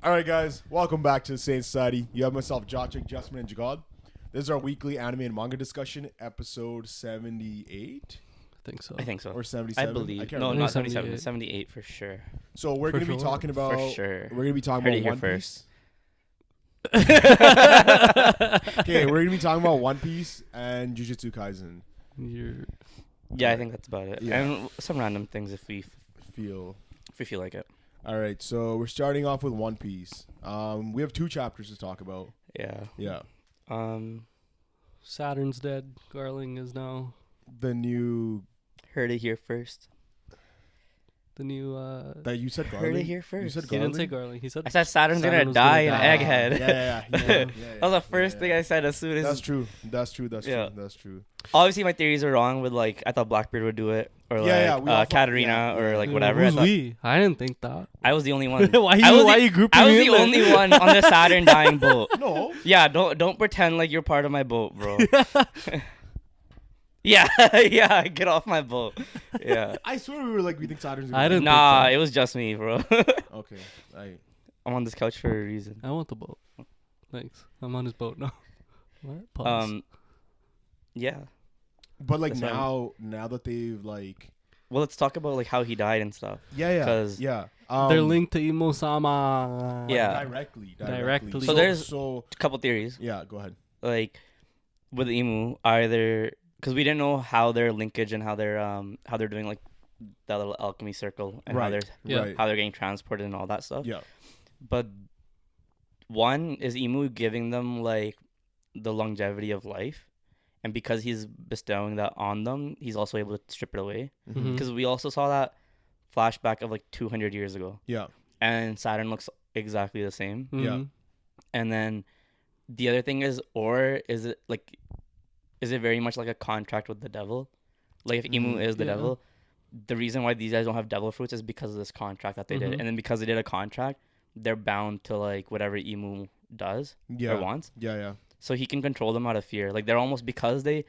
All right, guys, welcome back to the Sayin Society. You have myself, JJK, Justman, and Jagad. This is our weekly anime and manga discussion, episode 78 I think so. or 77. I believe. can't No, remember. not 77. 78 for sure. So we're For going to be sure. talking about. For sure. We're going to be talking Heard it about here One Piece. Okay, we're going to be talking about One Piece and Jujutsu Kaisen. Yeah, I think that's about it. Yeah. And some random things if we Feel. like it. All right, so we're starting off with One Piece. We have 2 chapters to talk about. Yeah. Yeah. Saturn's dead. Garling is now The new. Heard it here first. the new. That you said Heard Garland? it here You first. said He Garland? didn't say Garling. He said I said Saturn's Saturn gonna was die in gonna die. Egghead. Yeah. That was the first thing I said as soon as. That's true. That's true. Yeah. true. Obviously, my theories are wrong. With like, I thought Blackbeard would do it, or Yeah, yeah, we all thought- Katarina, yeah, or yeah. like whatever. Who's I, we? I didn't think that. I was the only one. why I was you grouping I was me the in only there? one on the Saturn dying boat. No. Yeah, don't pretend like you're part of my boat, bro. Yeah, yeah, get off my boat. Yeah. I swear we think Saturn's I didn't Nah, think so. it was just me, bro. Okay. I'm on this couch for a reason. I want the boat. Thanks. I'm on his boat now. What? Pause. Yeah. But like That's right. now that they've like Well, let's talk about like how he died and stuff. yeah 'Cause yeah They're linked to Imo-sama. Yeah. Directly. So there's- so A couple theories. yeah, go ahead. Like with Imu, either because we didn't know how their linkage and how they're doing like that little alchemy circle and Right. Yeah. Right. how they're getting transported and all that stuff. Yeah. But one is Imu giving them like the longevity of life, and because he's bestowing that on them, he's also able to strip it away. Mhm. Because we also saw that flashback of like 200 years ago, Yeah. and Saturn looks exactly the same. Mhm. Yeah. And then the other thing is, or is it very much like a contract with the devil? Like if Imu is the Yeah. devil, the reason why these guys don't have devil fruits is because of this contract that they did. Mhm. And then because they did a contract, they're bound to like whatever Imu does Yeah. or wants. Yeah. So he can control them out of fear. Like they're almost, because they,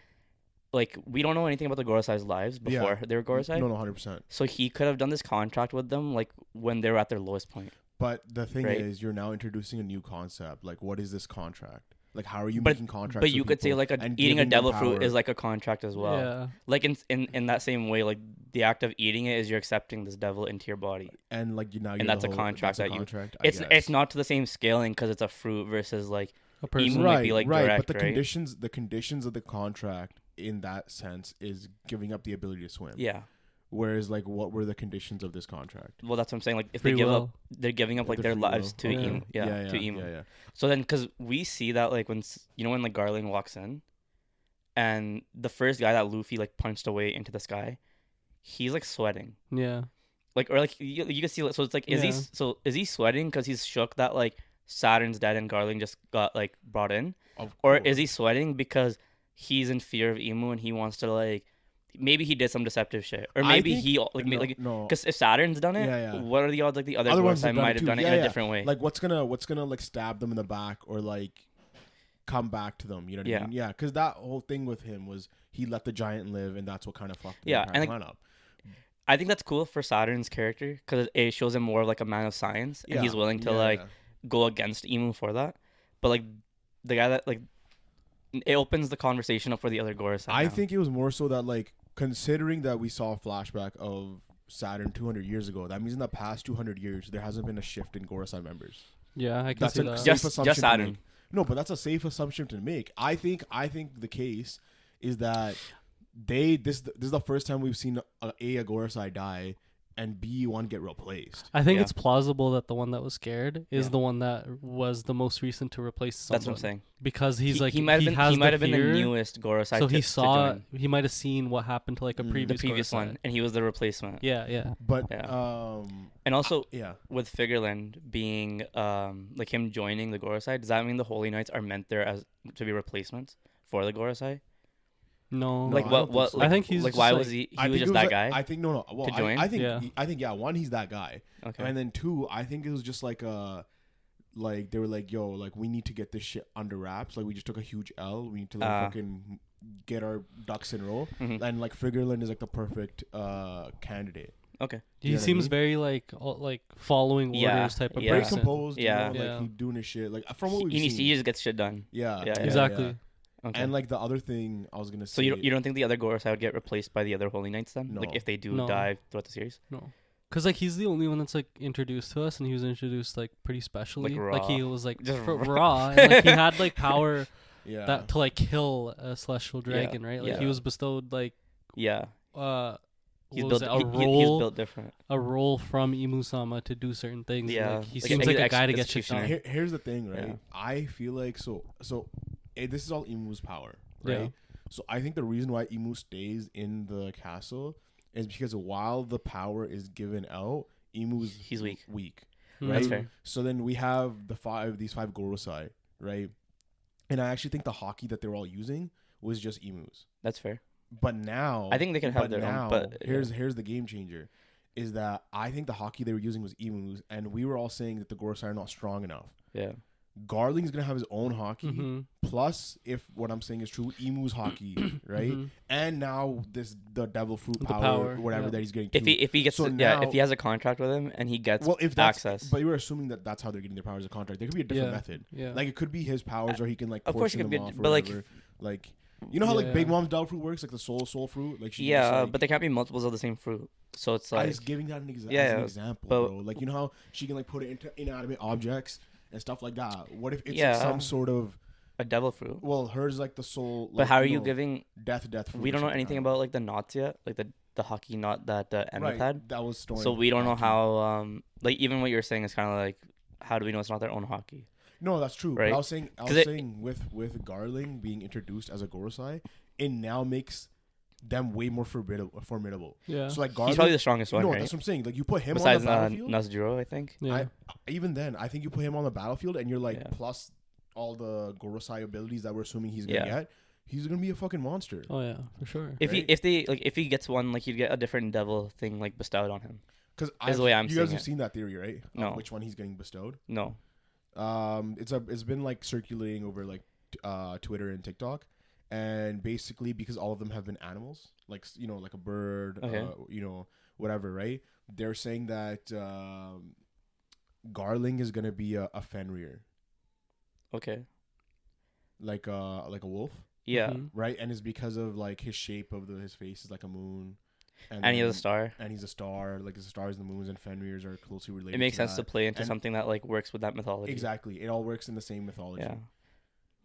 like, we don't know anything about the Gorosei's lives before they were Gorosei. No, 100%. So he could have done this contract with them like when they were at their lowest point. But the thing Right. is, you're now introducing a new concept. Like, what is this contract? Like, how are you But- making contracts? But with you could say people like and eating a giving them devil fruit power? is like a contract as well. Yeah. Like in that same way, like the act of eating it is you're accepting this devil into your body. and like you now. And you're that's the a whole- contract that's a that you- contract, I It's guess. not to the same scaling because it's a fruit versus like A person. Emo might be, like, right. direct, But the right? conditions of the contract in that sense is giving up the ability to swim. yeah. Whereas, like, what were the conditions of this contract? Well, that's what I'm saying. Like if Free they give will. up, they're giving up like The their free lives will. to Okay. Emu. Yeah, to Emu. Yeah. So then, because we see that like when when like Garland walks in, and the first guy that Luffy like punched away into the sky, he's like sweating, Yeah. like, or like you can see. So it's like, is he sweating because he's shook that like Saturn's dead and Garland just got like brought in, or is he sweating because he's in fear of Emu and he wants to like, maybe he did some deceptive shit, or I maybe think- he like no. because if Saturn's done it, Yeah, yeah. what are the odds like the other Other ones Gorosei have done might it have too. done it Yeah, in a yeah. different way? Like, what's gonna like stab them in the back or like come back to them? You know what I Yeah. mean? Yeah. Because that whole thing with him was he let the giant live, and that's what kind of fucked the Yeah, entire and, like, plan up. I think that's cool for Saturn's character because it shows him more of like a man of science, and he's willing to like go against Emu for that. But like the guy that like it opens the conversation up for the other Gorosei. I now. think it was more so that, like, considering that we saw a flashback of Saturn 200 years ago, that means in the past 200 years there hasn't been a shift in Gorosei members. Yeah, I can That's see a that. safe just assumption to Saturn. make. No, but that's a safe assumption to make. I think the case is that this is the first time we've seen a Gorosei die and B one get replaced. I think Yeah. it's plausible that the one that was scared is Yeah. the one that was the most recent to replace someone. That's what I'm saying. Because he's he might have been the fear, newest Gorosei. so to he saw. join. He might have seen what happened to like a The The previous previous Gorosei. one, and he was the replacement. Yeah. But Yeah. And also yeah. with Figureland being like him joining the Gorosei, does that mean the Holy Knights are meant there as to be replacements for the Gorosei? No. No, Like I what? don't think What? so. Like, I think he's like just, why like- was he? I He was think just it that like- guy. I think no. Well, to join? I think Yeah. I think one, he's that guy. Okay. And then two, I think it was just like like they were like, yo, like we need to get this shit under wraps. Like we just took a huge L. We need to like fucking get our ducks in a row. Mhm. And like Figureland is like the perfect candidate. Okay. He seems very like following orders type of very person. composed. Yeah. You know, like he doing his shit. Like from what we've He seen, just gets shit done. Yeah. Exactly. Okay. And like the other thing I was gonna say. So you don't think the other Gorosei would get replaced by the other Holy Knights then? No. Like if they do No. die throughout the series? No. Cause like he's the only one that's like introduced to us, and he was introduced like pretty specially. Like he was like Just raw, and like he had like power Yeah. that to like kill a celestial dragon, right? Like he was bestowed like Yeah. he's He's built different. a role from Imu-sama to do certain things. Yeah. Like, he Like seems like a guy to get shit done. Here's the thing, right? Yeah. I feel like this is all Imu's power, right? Yeah. So I think the reason why Imu stays in the castle is because while the power is given out, he's weak. Right? That's fair. So then we have these five Gorosei, right? And I actually think the hockey that they were all using was just Imu's. That's fair. But now I think they can have their own. But here's the game changer, is that I think the hockey they were using was Imu's, and we were all saying that the Gorosei are not strong enough. Yeah. Garling's gonna have his own hockey. Mm-hmm. Plus, if what I'm saying is true, Imu's hockey, right? Mm-hmm. And now the devil fruit The power, power, whatever yeah. that he's getting. If he gets if he has a contract with him and he gets access. But you were assuming that that's how they're getting their powers, a contract. There could be a different method. Yeah. Like it could be his powers, or he can like of course it portion could them be, off or but whatever. Like you know how like Big Mom's devil fruit works, like the soul fruit. Like she but there can't be multiples of the same fruit. So it's like I was giving that as an example, but, bro. Like you know how she can like put it into inanimate objects and stuff like that. What if it's like some sort of a devil fruit? Well, hers like the soul. But like, how are you giving death fruit? We don't know anything about like the knots yet, like the hockey knot that Emmett had. That was story. So we don't know how. Like even what you're saying is kind of like, how do we know it's not their own hockey? No, that's true. Right? But I was saying with Garling being introduced as a Gorosei, it now makes them way more formidable. Yeah. So like Garling, he's probably the strongest one. No, right? that's what I'm saying. Like you put him besides on the battlefield. Nazjiro, I think. Yeah. Even then, I think you put him on the battlefield, and you're like plus all the Gorosei abilities that we're assuming he's gonna get. He's gonna be a fucking monster. Oh yeah, for sure. If he gets one, like he'd get a different devil thing like bestowed on him. Because you guys have seen that theory, right? No. Of which one he's getting bestowed? No. It's been like circulating over like Twitter and TikTok, and basically because all of them have been animals, like like a bird, whatever, right? They're saying that Garling is gonna be a Fenrir. Okay. Like a wolf. Yeah. Mm-hmm. Right, and it's because of like his shape of his face is like a moon. And he has a star. And he's a star. Like the stars and the moons and Fenrirs are closely related. It makes sense to play into something that like works with that mythology. Exactly. It all works in the same mythology. Yeah.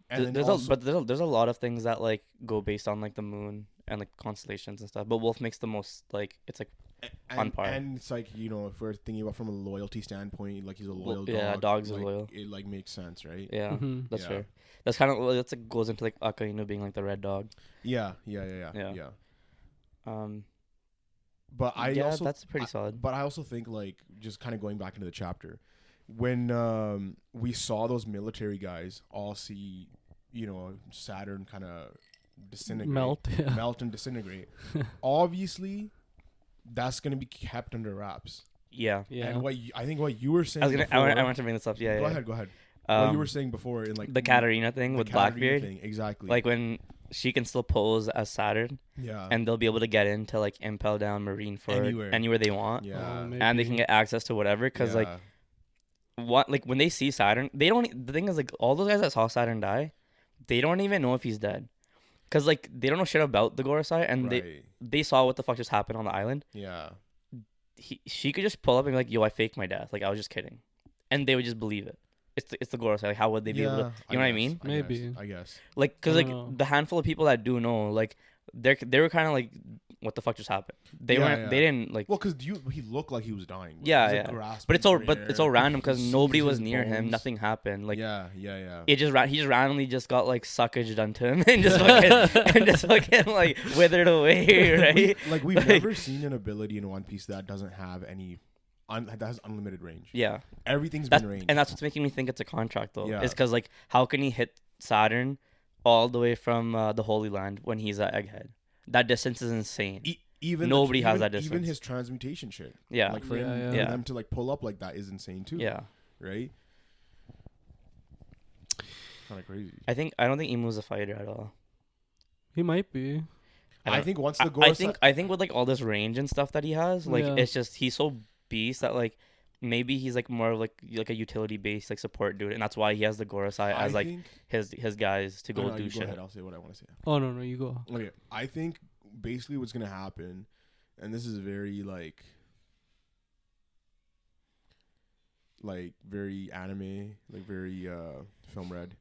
And there's a lot of things that like go based on like the moon and like constellations and stuff. But wolf makes the most like it's like on par. And it's like if we're thinking about from a loyalty standpoint, like he's a loyal dog. Yeah, dogs like, are loyal. It like makes sense, right? Yeah, Mm-hmm. that's fair. That's kind of that's like goes into like Akainu being like the red dog. Yeah. But I also that's pretty solid. But I also think like just kind of going back into the chapter, when we saw those military guys all see, Saturn kind of disintegrate, melt and disintegrate. Obviously, that's gonna be kept under wraps. Yeah. And I think what you were saying. I want to bring this up. Yeah. Go ahead. What you were saying before in like the Katarina thing with Blackbeard. Exactly. Like when she can still pose as Saturn. Yeah. And they'll be able to get into like Impel Down, Marineford, anywhere they want. Yeah. And they can get access to whatever because like when they see Saturn, they don't. The thing is like all those guys that saw Saturn die, they don't even know if he's dead. Cause like they don't know shit about the Gorosei, and they saw what the fuck just happened on the island. Yeah. She could just pull up and be like, "Yo, I faked my death. Like I was just kidding," and they would just believe it. It's the Gorosei. Like how would they be able to? You know what I mean? Maybe. I guess. Like cause like the handful of people that do know, like they were kind of like, what the fuck just happened? They weren't. They didn't like. Well, cause he looked like he was dying. Yeah. But it's all random because nobody was near him. Nothing happened. Like yeah. It just he just randomly just got like suckage done to him and just fucking like withered away, right? We've never seen an ability in One Piece that doesn't have any. That has unlimited range. Yeah. Everything's been ranged. And that's what's making me think it's a contract though. Yeah. It's because like how can he hit Saturn all the way from the Holy Land when he's at Egghead? That distance is insane. Nobody has that distance. Even his transmutation shit. Yeah. Like for them to like pull up like that is insane too. Yeah. Right? Kind of crazy. I don't think Imu's a fighter at all. He might be. I think once the Gorosei... I think with like all this range and stuff that he has, like it's just he's so beast that like maybe he's like more of like a utility based like support dude, and that's why he has the Gorosei as like his guys to go do shit. Go ahead, I'll say what I want to say. Oh no, you go. Okay, I think basically what's gonna happen, and this is very like very anime, like very film red.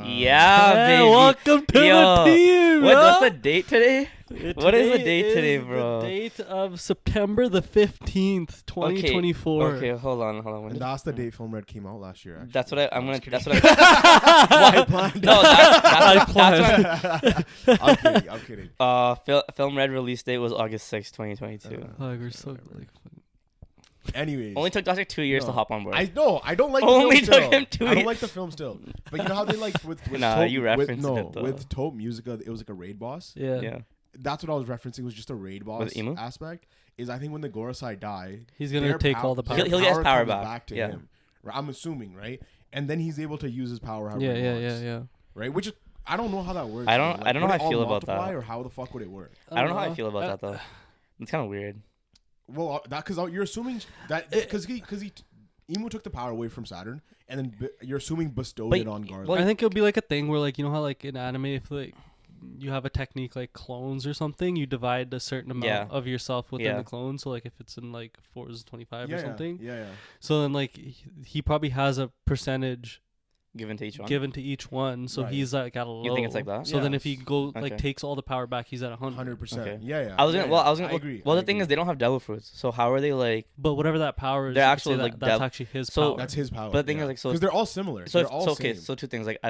Yeah, baby. Welcome to the team. What's the date today? What is the date today, bro? The date of September the 15th, 2024. Okay, hold on. And that's the date Film Red came out last year. Actually. That's what I'm gonna. That's what I planned. No, that's I'm kidding. Film Red release date was August 6th, 2022. We're so like. Anyways, only took Dr. 2 years to hop on board. I know. I don't like. Only the film took still. him 2 I years. don't like the film still. But you know how they like with Taupe, you referenced it though. With Taupe Musica, it was like a raid boss. Yeah. That's what I was referencing. Was just a raid boss aspect. Is I think when the Gorosei die, he's gonna take all the power. He'll get his power back to him. I'm assuming, right? And then he's able to use his power. Yeah. Right, which is, I don't know how that works. I don't know how I feel about that. Or how the fuck would it work? I don't know how I feel about that though. It's kind of weird. Well, that because you're assuming that because Imu took the power away from Saturn, and then you're assuming bestowed it on Garland. Well, I think it'll be like a thing where, like, you know how like in anime, if like you have a technique like clones or something, you divide a certain amount of yourself within the clone. So like if it's in like 4's25 or something. Yeah. So then like he probably has a percentage given to each one. So he's like at a low. You think it's like that? So then if he takes all the power back, he's at 100%. Okay. Yeah. I was gonna agree. Well, the thing is, they don't have devil fruits, so how are they like? But whatever that power is, they're actually like that's actually his power. That's his power. But the thing is, like, so because they're all similar. So they're all okay. same. So two things, like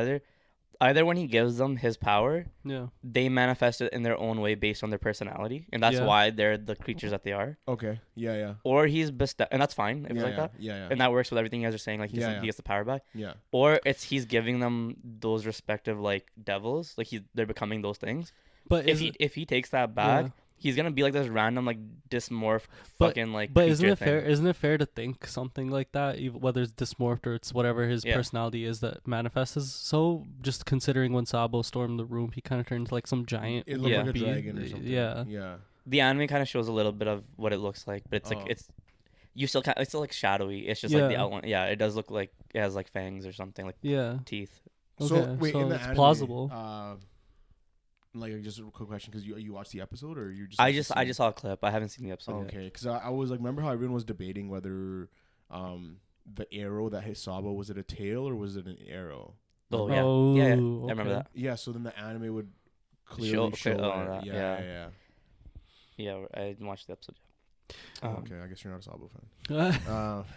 either when he gives them his power, they manifest it in their own way based on their personality, and that's why they're the creatures that they are. Okay. Yeah. Or he's and that's fine if it's like that. Yeah. And that works with everything you guys are saying. Like he gets the power back. Yeah. Or he's giving them those respective like devils, like they're becoming those things. But if he takes that back, he's gonna be like this random like dysmorph fucking like. But isn't it fair? Isn't it fair to think something like that, whether it's dysmorphed or it's whatever his personality is that manifests as? So just considering when Sabo stormed the room, he kind of turned into like some giant. It looked like a dragon or something. Yeah. The anime kind of shows a little bit of what it looks like, but it's like it's still like shadowy. It's just like the outline. Yeah, it does look like it has like fangs or something like teeth. Okay, so wait, in the it's anime, plausible. Like just a quick question, because you watched the episode or you just? I just saw a clip. I haven't seen the episode. Okay, because I was like, remember how everyone was debating whether the arrow that hit Sabo, was it a tail or was it an arrow? Oh yeah. I remember that. Yeah, so then the anime would clearly show that. Yeah, I didn't watch the episode yet. Okay, I guess you're not a Sabo fan.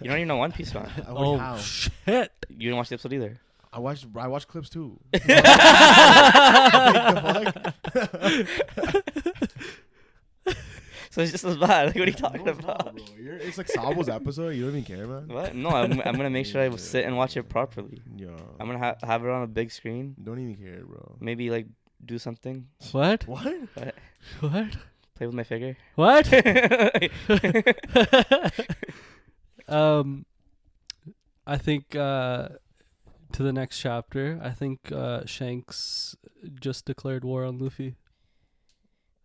You don't even know One Piece fan. Oh shit! You didn't watch the episode either. I watched clips too. So it's just as bad. Like, what are you talking about? Not, bro. It's like Sabo's episode. You don't even care, man. What? No, I'm gonna make sure I sit and watch it properly. Yeah. I'm gonna have it on a big screen. Don't even care, bro. Maybe like do something. What? Play with my figure. What? I think to the next chapter, I think Shanks just declared war on Luffy.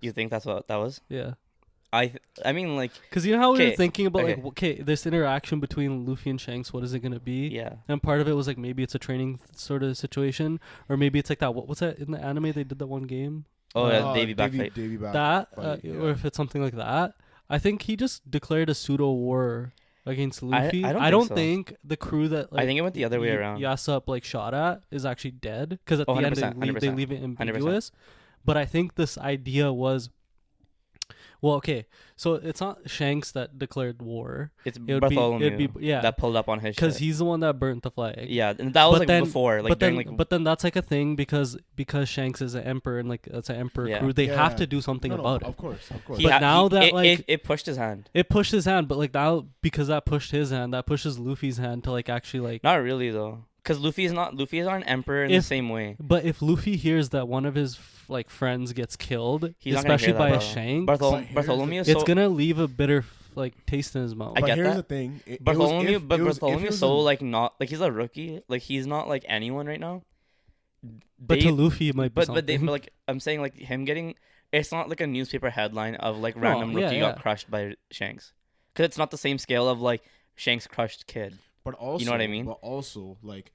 You think that's what that was? Yeah. I mean, like, because you know how we were thinking about like, okay, this interaction between Luffy and Shanks, what is it gonna be? Yeah. And part of it was like maybe it's a training sort of situation, or maybe it's like that. What's that in the anime? They did that one game. Oh, yeah, Davy back fight. That, or if it's something like that, I think he just declared a pseudo war against Luffy. I don't think the crew that like, I think it went the other way around. Yasop like shot at is actually dead, because at the end they leave it ambiguous. 100%. But I think this idea was, well, okay, so it's not Shanks that declared war. It's Bartholomew that pulled up on his shit. Because he's the one that burnt the flag. Yeah, and that was before. Like, but then that's like a thing because Shanks is an emperor and like it's an emperor crew. They have to do something about it. Of course. But now that it pushed his hand. It pushed his hand, but like now because that pushed his hand, that pushes Luffy's hand to like actually like. Not really though. Because Luffy is not an emperor in the same way. But if Luffy hears that one of his like friends gets killed, especially by a Shanks, Bartholomew, it's gonna leave a bitter like taste in his mouth. I get here's that. the thing, Bartholomew is so like not like he's a rookie. Like he's not like anyone right now. But to Luffy, it might be something. But like I'm saying, like him getting it's not like a newspaper headline of like random rookie got crushed by Shanks, because it's not the same scale of like Shanks crushed kid. But also, you know what I mean? But also, like,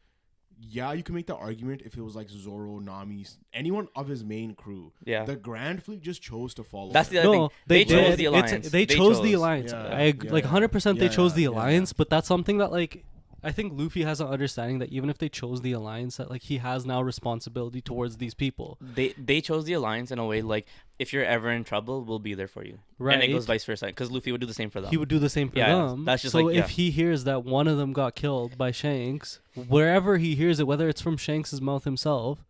yeah, you can make the argument if it was like Zoro, Nami, anyone of his main crew. Yeah. The Grand Fleet just chose to follow. That's the other thing. They chose the alliance. They chose the alliance. Yeah. Like 100%. They chose the alliance, yeah. but that's something that like. I think Luffy has an understanding that even if they chose the alliance, that like he has now responsibility towards these people. They chose the alliance in a way like, if you're ever in trouble, we'll be there for you. Right. And it goes vice versa, because Luffy would do the same for them. He would do the same for them. That's just so like, if he hears that one of them got killed by Shanks, wherever he hears it, whether it's from Shanks' mouth himself,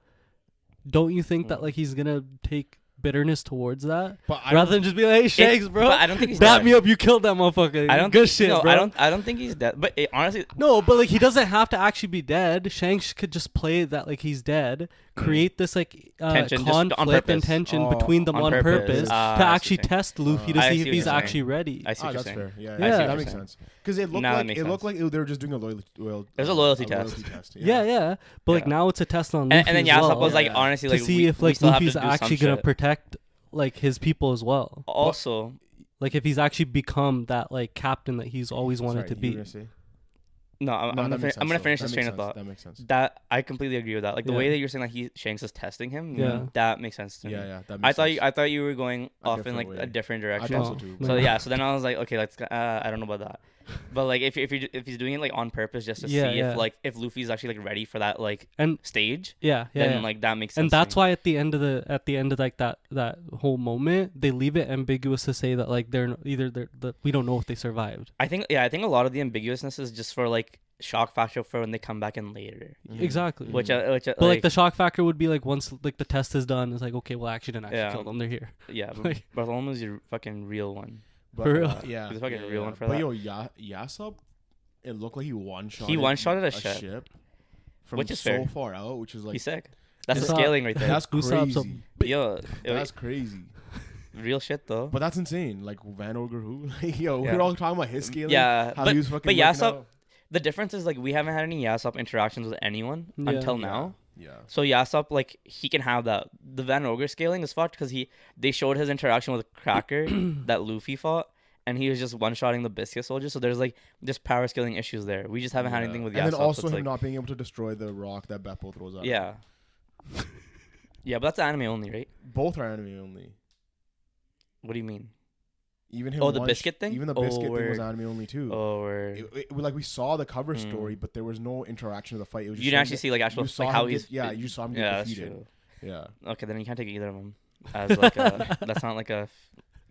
don't you think that like he's gonna take bitterness towards that, rather than just be like, "Hey, Shanks, bro, but I don't think he's bat dead. me up. You killed that motherfucker. I don't good think, shit, no, bro." I don't think he's dead. But honestly, no, but like he doesn't have to actually be dead. Shanks could just play that like he's dead, create this like conflict and tension between them on purpose to actually test Luffy to see if he's actually ready. I see what you're that's saying. fair. Yeah, that makes sense. Because it looked like they were just doing a loyalty. Well, it was a loyalty test. Yeah. But like now it's a test on Luffy. And then Yasop was like, honestly, like to see if like Luffy's actually gonna protect like his people as well. Also, like if he's actually become that like captain that he's always wanted to be. No, I'm gonna finish this train of thought. That makes sense. That I completely agree with that. Like the way that you're saying that Shanks is testing him, that makes sense to me. Yeah, that makes sense. I thought you were going off in like a different direction. I thought so too. So then I was like, okay, let's. I don't know about that. But like if he's doing it like on purpose just to see if Luffy's actually like ready for that like stage, then like that makes sense. And that's why at the end of like that whole moment they leave it ambiguous to say that like we don't know if they survived. I think a lot of the ambiguousness is just for like shock factor for when they come back in later. Exactly. Which but like the shock factor would be like once like the test is done, it's like, okay, well actually didn't actually kill them, they're here. Yeah, but Bartholomew's your fucking real one. But, for real? He's a fucking real one for but that. Yo, Yasop, it looked like he one-shotted. He one-shotted a ship from which is so fair. far out, which is like he's sick. That's the scaling right there. That's crazy. Yo, that's crazy. Real shit though. But that's insane. Like Van Ogre, who? We're all talking about his scaling. Yeah, how he was fucking. But Yasop, the difference is like we haven't had any Yasop interactions with anyone until now. Yeah. So Yasop, like he can have that. The Van Ogre scaling is fucked because they showed his interaction with Cracker that Luffy fought. And he was just one-shotting the Biscuit Soldier, so there's like just power scaling issues there. We just haven't had anything with Yasop. And then also him like, not being able to destroy the rock that Beppo throws out. Yeah. Yeah, but that's anime only, right? Both are anime only. What do you mean? Even him. The biscuit thing. Even the biscuit thing was anime only too. Like we saw the cover story, but there was no interaction of the fight. It was just you didn't actually see like actual like how he's. You saw him get defeated. That's true. Yeah. Okay, then you can't take either of them as like a. That's not like a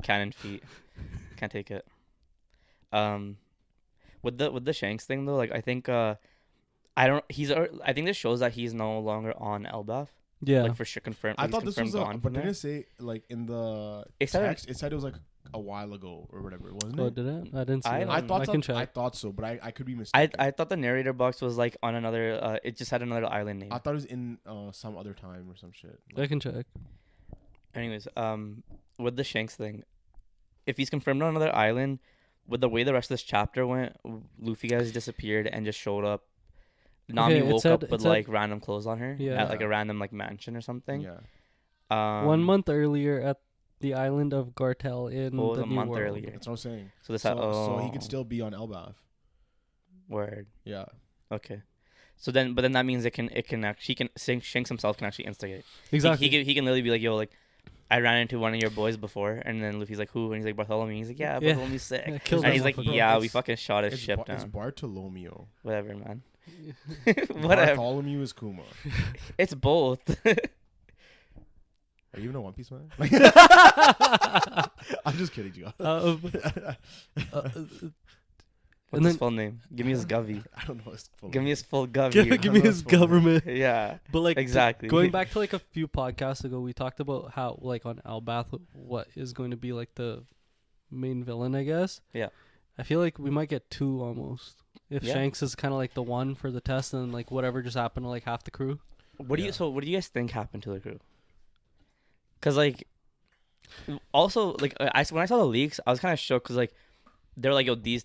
canon feat. Can't take it. With the Shanks thing though, like I think I think this shows that he's no longer on Elbaf. Yeah, like for sure confirmed. I thought this was but didn't it say like in the text? It said it was like a while ago or whatever, wasn't it? Oh, did it? I didn't see that. I thought so, but I could be mistaken. I thought the narrator box was like on another. It just had another island name. I thought it was in some other time or some shit. I can check. Anyways, with the Shanks thing, if he's confirmed on another island, with the way the rest of this chapter went, Luffy guys disappeared and just showed up. Nami woke up with like random clothes on her at like a random like mansion or something. Yeah. 1 month earlier at the island of Gartel in the New World. Earlier. That's what I'm saying. So this so he could still be on Elbaf. Word. Yeah. Okay. So then, but then that means Shanks himself can actually instigate. Exactly. He can literally be like, yo, like, I ran into one of your boys before, and then Luffy's like, who? And he's like, Bartholomew. He's like, yeah, Bartholomew's sick. And he's like, we fucking shot his ship down. It's Bartolomeo. Whatever, man. Whatever. Bartholomew is Kuma. It's both. Are you even a One Piece man? I'm just kidding, you. What's his full name? Give me his govy. I don't know his full name. Give me his full govy. Give me his government. Yeah. But like exactly. Going back to like a few podcasts ago, we talked about how like on Elbaf what is going to be like the main villain, I guess. Yeah. I feel like we might get two almost. If Shanks is kind of like the one for the test, and like whatever just happened to like half the crew. What do you guys think happened to the crew? Cause like, also like when I saw the leaks, I was kind of shook because like they're like, yo, these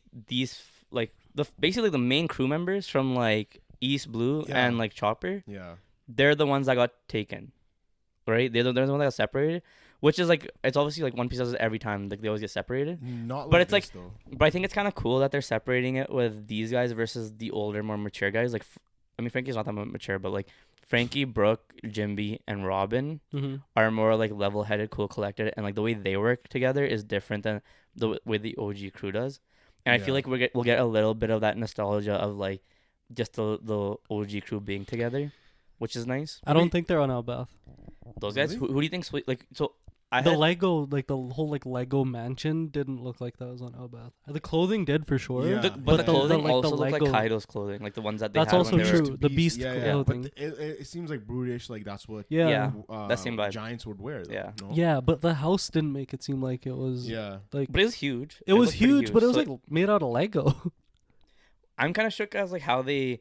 like basically the main crew members from like East Blue and like Chopper. Yeah. They're the ones that got taken, right? They're the ones that got separated. which is like it's obviously like One Piece does it every time. Like they always get separated. Not like but it's this, like, though. but I think it's kind of cool that they're separating it with these guys versus the older, more mature guys. Like, I mean, Frankie's not that mature, but like Frankie, Brooke, Jimby, and Robin are more like level-headed, cool, collected, and like the way they work together is different than the way the OG crew does. And I feel like we'll get a little bit of that nostalgia of like just the OG crew being together, which is nice. I don't think they're on Elbath. Those guys, Really? who do you think? Like, so Lego, like the whole like Lego mansion didn't look like that was on Elbath. The clothing did for sure. Yeah. But the clothing like, also the looked like Lego, Kaido's clothing, like the ones that they that's had also when they were. true. The Beast clothing. But it seems like brutish. Like that's what. Yeah. That same vibe. Giants would wear. Though, Yeah. no? Yeah, but the house didn't make it seem like it was. Yeah. Like, But it was huge. it was looked pretty huge, but it was So, like made out of Lego. I'm kind of shook as like how they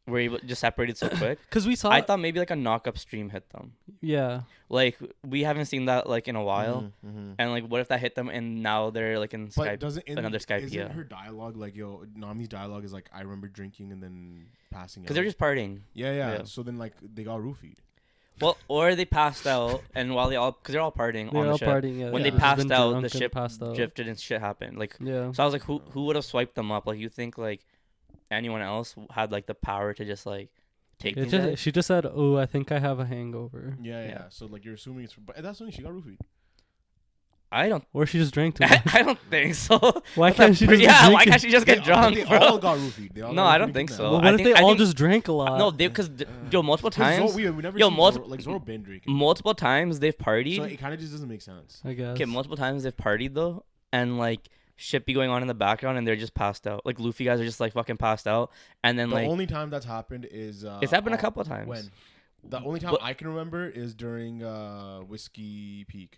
were able just separated so quick. Because we saw. I thought maybe like a knock-up stream hit them. Yeah. Like we haven't seen that like in a while, and like what if that hit them and now they're like in But Skype, another Skype? Isn't Yeah. her dialogue like Nami's dialogue is like I remember drinking and then passing out. Because they're just partying. Yeah. So then like they got roofied. Well, or they passed out, and while because they're all partying on the ship. Partying, yeah. When yeah. they passed Been out, drunk the and ship passed out. drifted and shit happened. Like, Yeah. so I was like, who would have swiped them up? Like, you think like anyone else had like the power to just like take these guys? She just said, "Oh, I think I have a hangover." Yeah. So like you're assuming it's, but that's when she got roofied. I don't. Or she just drank too much. I don't think so. Why can't she just? Yeah, why drink can't she just get drunk, They bro? all got roofied. They all No, got I don't roofied think from so. that. Well, what if think- they all think- just drank a lot? No, because multiple 'Cause times. we never Yo, seen Zoro been drinking. Multiple times they've partied. So it kind of just doesn't make sense. I guess. Okay, multiple times they've partied though, and like shit be going on in the background, and they're just passed out. Like Luffy guys are just like fucking passed out, and then The like only time that's happened is it's happened a couple of times. When? The only time I can remember is during Whiskey Peak.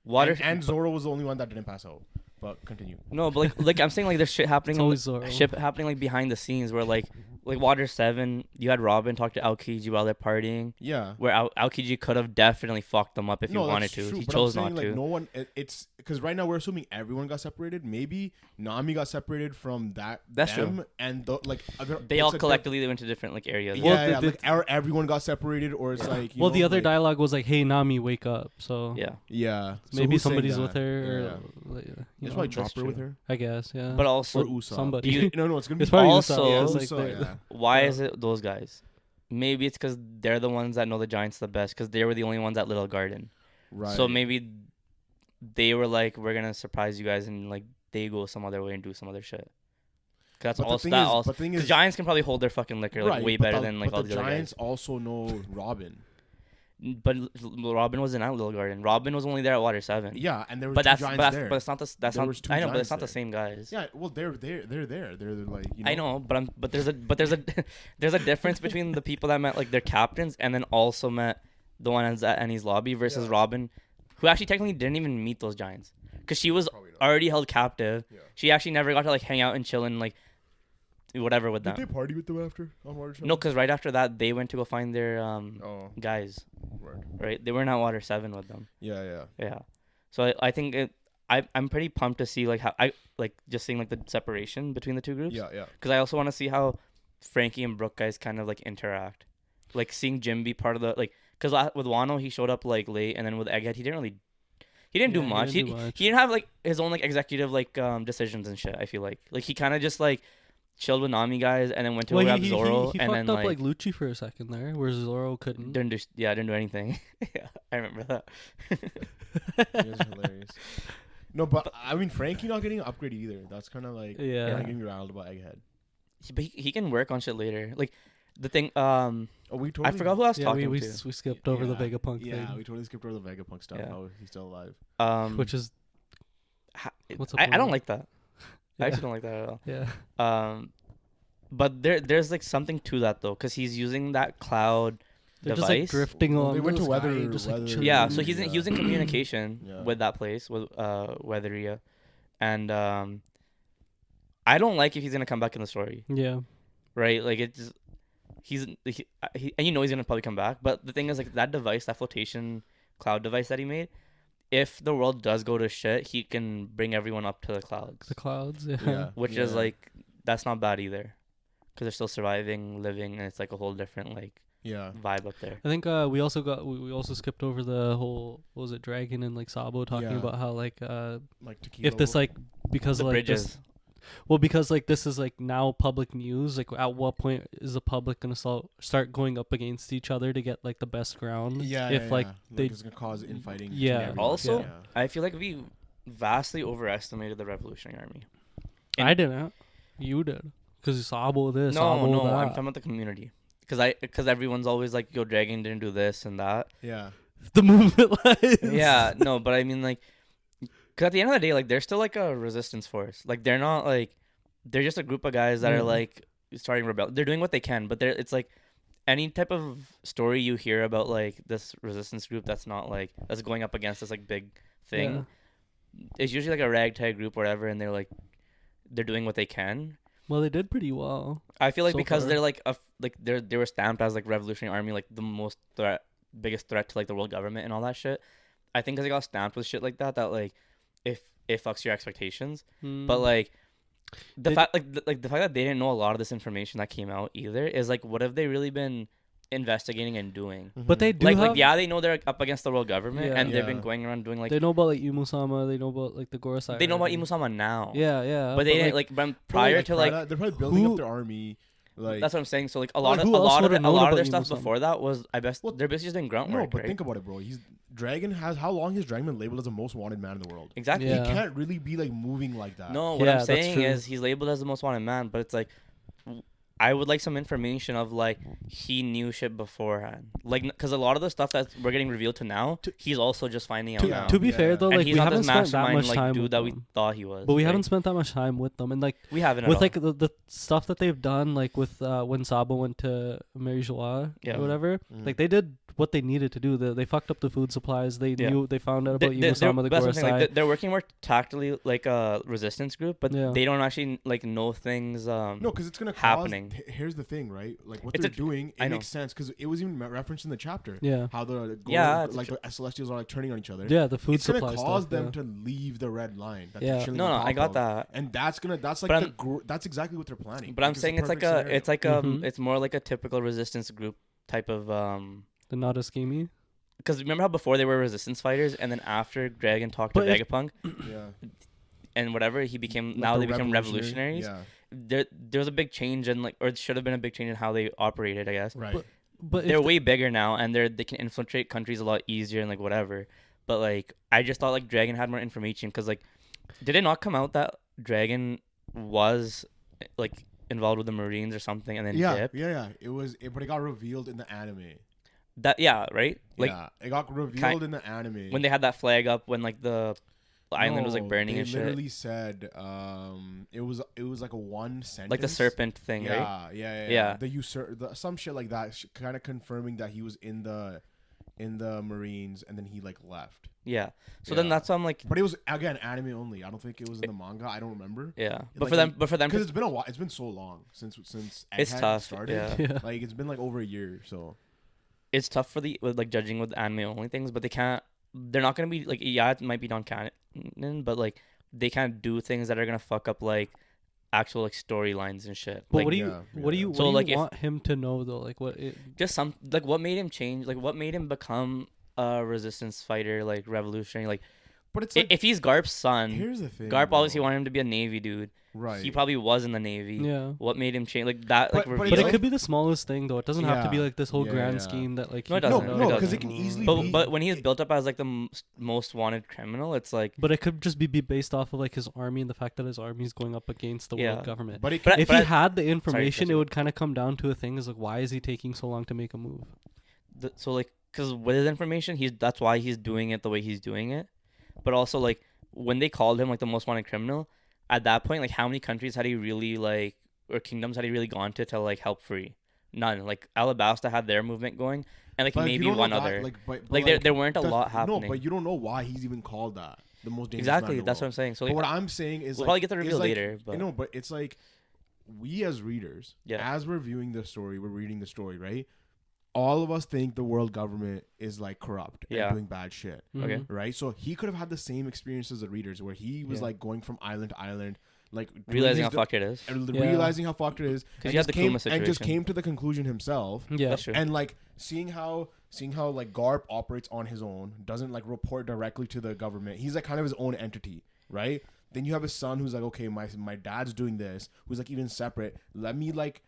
Water and Zoro was the only one that didn't pass out. But continue. No, but like I'm saying, like there's shit happening. It's always Zoro. Shit happening like behind the scenes where like Water 7, you had Robin talk to Aokiji while they're partying. Yeah. Where Aokiji could have definitely fucked them up if he wanted that's to. True, He but chose I'm saying, not like, to. No one. It's because right now we're assuming everyone got separated. Maybe Nami got separated from that. That's them, true. And like they all collectively went to different like areas. Yeah, like everyone got separated, or it's like. Well, the other dialogue was like, "Hey, Nami, wake up." So yeah. Yeah. So maybe who's saying somebody's that? with her. Yeah. Or, like, It's know, probably that's Chopper with true. her. I guess, yeah. But Or also Usopp. somebody. No, it's gonna be It's probably Also- Usopp. Yeah, It's like Usopp, they're- why is it those guys? Maybe it's because they're the ones that know the Giants the best because they were the only ones at Little Garden. Right. So maybe they were like, we're gonna surprise you guys, and like they go some other way and do some other shit. That's But also the that thing is, also. but thing The is, Giants can probably hold their fucking liquor like right, way but better the- than like but all the the other Giants guys. also know Robin. But Robin wasn't at Little Garden. Robin was only there at Water 7. Yeah, and there were But two that's Giants there. but it's not the that's There not was two I know, but Giants it's not the there. same guys. Yeah, well, they're there. They're like I know, but there's a there's a difference between the people that met like their captains and then also met the one at Annie's lobby versus Robin, who actually technically didn't even meet those Giants because she was already held captive. Yeah. She actually never got to like hang out and chill and like whatever with them. Did they party with them after on Water 7? No, because right after that they went to go find their guys. Right. Right, they weren't at Water 7 with them. Yeah. Yeah, so I think I'm pretty pumped to see like how I like just seeing like the separation between the two groups. Yeah. Because I also want to see how Frankie and Brooke guys kind of like interact, like seeing Jim be part of the like. Because with Wano he showed up like late, and then with Egghead he didn't do much. He didn't have like his own like executive like decisions and shit. I feel like he kind of just like chilled with Nami guys, and then went to grab Zoro, he and fucked then up like Lucci for a second there, where Zoro couldn't. didn't do anything. Yeah, I remember that. It was hilarious. No, but I mean Frankie not getting an upgrade either. That's kind of like getting me rattled about Egghead. But he can work on shit later. Like the thing. We totally. I forgot who I was talking we to. skipped over the Yeah. Vegapunk Yeah, thing, we totally skipped over the Vegapunk stuff. Yeah. How he's still alive. which is what's up I with don't it? like that. Yeah. I actually don't like that at all. Yeah. But there's like something to that though, because he's using that cloud They're device. just like drifting Well, along. they went the to sky, weather- just, like, weather- chilling. Yeah, so he's Yeah. in communication Yeah. with that place with Weatheria, and I don't like if he's gonna come back in the story, Yeah. right? Like it's he and you know he's gonna probably come back, but the thing is like that device, that flotation cloud device that he made, if the world does go to shit, he can bring everyone up to the clouds, The clouds. Yeah. Yeah. which is like that's not bad either. because they're still surviving, living, and it's like a whole different like vibe up there. I think we also skipped over the whole, what was it, Dragon and like Sabo talking about how like if this like because the like bridges. this, well, because like this is like now public news, like at what point is the public gonna start going up against each other to get like the best ground? Like it's gonna cause infighting. Also, I feel like we vastly overestimated the Revolutionary Army. I didn't. You did. Because Sabo this, no, Sabo that. I'm talking about the community. Because everyone's always like, yo, Dragon didn't do this and that. Yeah. The movement lines. Yeah, no, but I mean, like, because at the end of the day, like, they're still like a resistance force. Like, they're not like, they're just a group of guys that are like starting rebel. They're doing what they can, but it's like any type of story you hear about like this resistance group that's not like, that's going up against this like big thing. Yeah. It's usually like a ragtag group or whatever, and they're doing what they can. Well, they did pretty well. I feel like because they're like they were stamped as like Revolutionary Army, like the biggest threat to like the world government and all that shit. I think because they got stamped with shit like that like if it fucks your expectations. But like the fact that they didn't know a lot of this information that came out either is like, what have they really been investigating and doing? But they do like they know they're up against the world government and they've been going around doing like, they know about like Imusama, they know about like the Gorosei. They know about Imusama now. Yeah. But they didn't like prior to like they're probably building up their army. Like, that's what I'm saying. So like a lot of their stuff before that was they're basically just doing grunt work. No, but think about it, bro. How long has Dragon been labeled as the most wanted man in the world? Exactly. Yeah. He can't really be like moving like that. No, what I'm saying is he's labeled as the most wanted man, but it's like, I would like some information of like he knew shit beforehand, like because a lot of the stuff that we're getting revealed to now, he's also just finding out now. To be fair though, like we haven't spent that much time dude with that them. we thought he was, but we haven't spent that much time with them, and like we haven't with at like the stuff that they've done, like with when Sabo went to Mary Joie or whatever, like they did what they needed to do. They fucked up the food supplies. They knew, they found out about Imusama, the Gorosei. Like, they're working more tactically like a resistance group, but they don't actually like know things. No, because it's gonna happening. Here's the thing, right? Like what they're doing, it makes sense because it was even referenced in the chapter. Yeah, how the Celestials are like turning on each other. Yeah, the food supply. It's gonna cause them to leave the red line. No, I got that, and that's exactly what they're planning. But I'm saying it's more like a typical resistance group type of the Nadaskimi. Because remember how before they were resistance fighters, and then after Dragon talked to Vegapunk, and whatever they became revolutionaries. Yeah. There was a big change in like, or it should have been a big change in how they operated, I guess. Right. But they're way bigger now, and they can infiltrate countries a lot easier and like whatever. But like, I just thought like Dragon had more information because like, did it not come out that Dragon was like involved with the Marines or something, and then dipped? Yeah. It was, but it got revealed in the anime. Right? Like, it got revealed in the anime when they had that flag up when like the island was like burning and shit. They literally said it was like a one sentence, like the serpent thing, right? Yeah. Some shit like that, kind of confirming that he was in the Marines, and then he like left. Yeah. So then that's why I'm like, but it was again anime only. I don't think it was in the manga. I don't remember. Yeah. But for them, because it's been a while. It's been so long since it's tough. Started. Yeah. Like it's been like over a year. So it's tough for like judging with anime only things, but they're not gonna be like, it might be non-canon, but like they can't do things that are gonna fuck up like actual like storylines and shit. But like, what do you want him to know though? Like what? What made him change? Like what made him become a resistance fighter, like revolutionary? Like, but it's like, if he's Garp's son, here's the thing. Garp obviously wanted him to be a Navy dude. Right. He probably was in the Navy. Yeah. What made him change like that? But it could be the smallest thing though. It doesn't have to be like this whole grand scheme that like. No, it doesn't. No, because it can easily. But when he's built up as like the most wanted criminal, it's like. But it could just be based off of like his army and the fact that his army is going up against the world government. But if he had the information, it would kind of come down to a thing is like, why is he taking so long to make a move? So like, because with his information, that's why he's doing it the way he's doing it. But also like, when they called him like the most wanted criminal, at that point, like how many countries had he really like, or kingdoms had he really gone to like help free? None. Like Alabasta had their movement going, and like maybe one other. There weren't a lot happening. No, but you don't know why he's even called that. The most dangerous exactly. man in the That's world. what I'm saying. So like, what I'm saying is we'll probably get the reveal later. But but it's like we as readers, as we're viewing the story, we're reading the story, right? All of us think the world government is like corrupt and doing bad shit. Okay. Right? So he could have had the same experience as the readers where he was like going from island to island, like realizing how fucked it is. Realizing how fucked it is. Because you had the Kuma situation. And just came to the conclusion himself. Yeah. That's true. And like seeing how like Garp operates on his own, doesn't like report directly to the government. He's like kind of his own entity, right? Then you have a son who's like, okay, my dad's doing this, who's like even separate. Let me like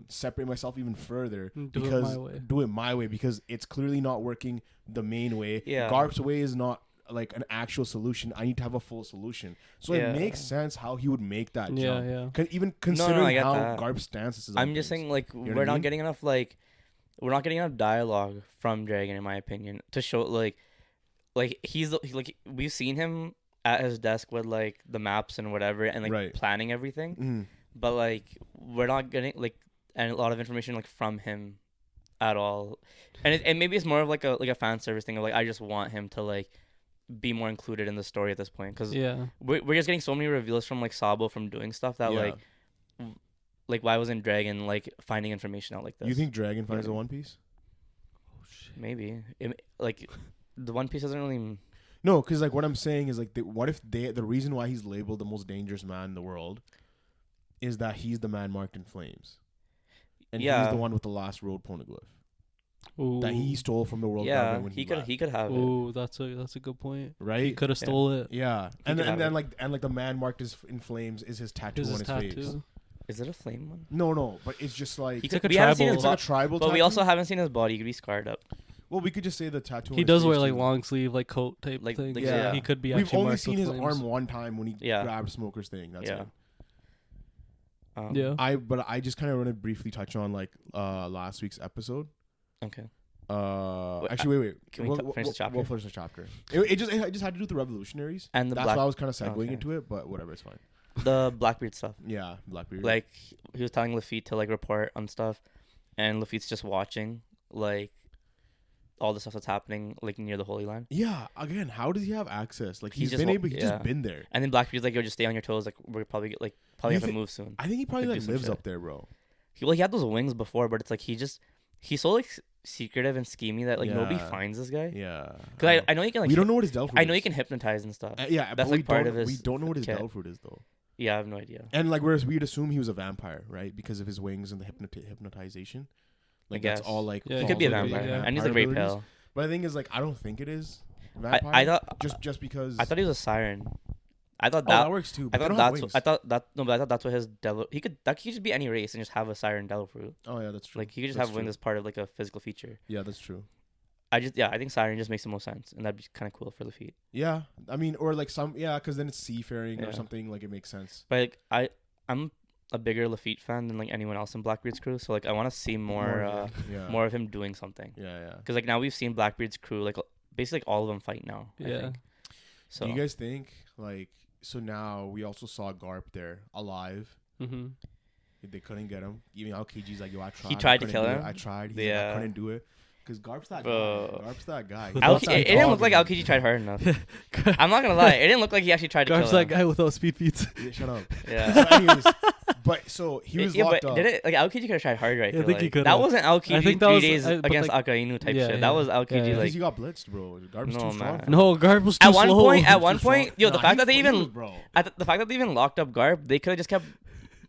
separate myself even further do it my way because it's clearly not working the main way. Yeah. Garp's way is not like an actual solution. I need to have a full solution. So it makes sense how he would make that jump. Yeah. Even considering how Garp's stance is. I'm just saying, like, we're not getting enough dialogue from Dragon, in my opinion, to show like we've seen him at his desk with like the maps and whatever and like planning everything. Mm-hmm. But like we're not getting like a lot of information like from him at all, and maybe it's more of like a fan service thing of like I just want him to like be more included in the story at this point because we're just getting so many reveals from like Sabo from doing stuff that like why wasn't Dragon like finding information out like this? You think Dragon finds the One Piece? Oh shit. Maybe like the One Piece doesn't really. No, because like what I'm saying is like what if the reason why he's labeled the most dangerous man in the world is that he's the man marked in flames, and he's the one with the last road poneglyph that he stole from the world government when he could have it. That's a good point. Right, he could have stole it. Yeah, and then the man marked in flames is his tattoo on his face. Is it a flame one? No, but it's just like it's like a tribal. But tattoo? We also haven't seen his body. He could be scarred up. Well, we could just say the tattoo. He does wear like long sleeve, like coat type thing. Yeah, he could be. We've only seen his arm one time when he grabbed Smoker's thing. That's it. I just kind of want to briefly touch on like last week's episode. Okay. Actually, wait. Can we finish the chapter? We'll finish the chapter. It just had to do with the revolutionaries, and that's why I was kind of segueing into it. But whatever, it's fine. The Blackbeard stuff. Yeah, Blackbeard. Like he was telling Luffy to like report on stuff, and Luffy's just watching like all the stuff that's happening like near the Holy Land. Yeah. Again, how does he have access? Like he's just been there. And then Blackbeard's like, "Yo, just stay on your toes. Like we're probably have to move soon." I think he probably like lives up there, bro. He had those wings before, but it's like he's so like secretive and schemy that like nobody finds this guy. Yeah. Because I know he can like. We don't know what his Delph fruit is. I know he can hypnotize and stuff. Yeah, that's like part of his. We don't know what his Delph fruit is though. Yeah, I have no idea. And like, whereas we'd assume he was a vampire, right? Because of his wings and the hypnotization. Like that's all like. Yeah, he could be a vampire, and he's a great pale. But the thing is, like, I don't think it is vampire. I thought just because I thought he was a siren. I thought that works too. I thought that's what his devil. He could just be any race and just have a siren devil fruit. Oh yeah, that's true. Like he could just have wings as part of like a physical feature. Yeah, that's true. I think siren just makes the most sense, and that'd be kind of cool for Luffy. Yeah, I mean, or like because then it's seafaring or something. Like it makes sense. But like I'm a bigger Lafitte fan than like anyone else in Blackbeard's crew, so like I want to see more of him doing something. Yeah. Because like now we've seen Blackbeard's crew like basically all of them fight now. Yeah. I think. So do you guys think like so now we also saw Garp there alive? Mm-hmm. They couldn't get him. Even Aokiji's like, yo, I tried. He tried to kill him. I tried. He's like, I couldn't do it. Because Garp's that guy. Garp's that guy. It didn't look like Aokiji tried hard enough. I'm not gonna lie. It didn't look like he actually tried to kill him. Garp's that guy without speed feats. Yeah, shut up. Yeah. So anyways, so he was locked up. Did it like Aokiji could have tried hard, right? I think he could. That wasn't Aokiji 3 days against like, Akainu type shit. That was Aokiji like. He got blitzed, bro. Garp's too strong. No, Garp was too slow. At one point, yo, the fact that they even locked up Garp, they could have just kept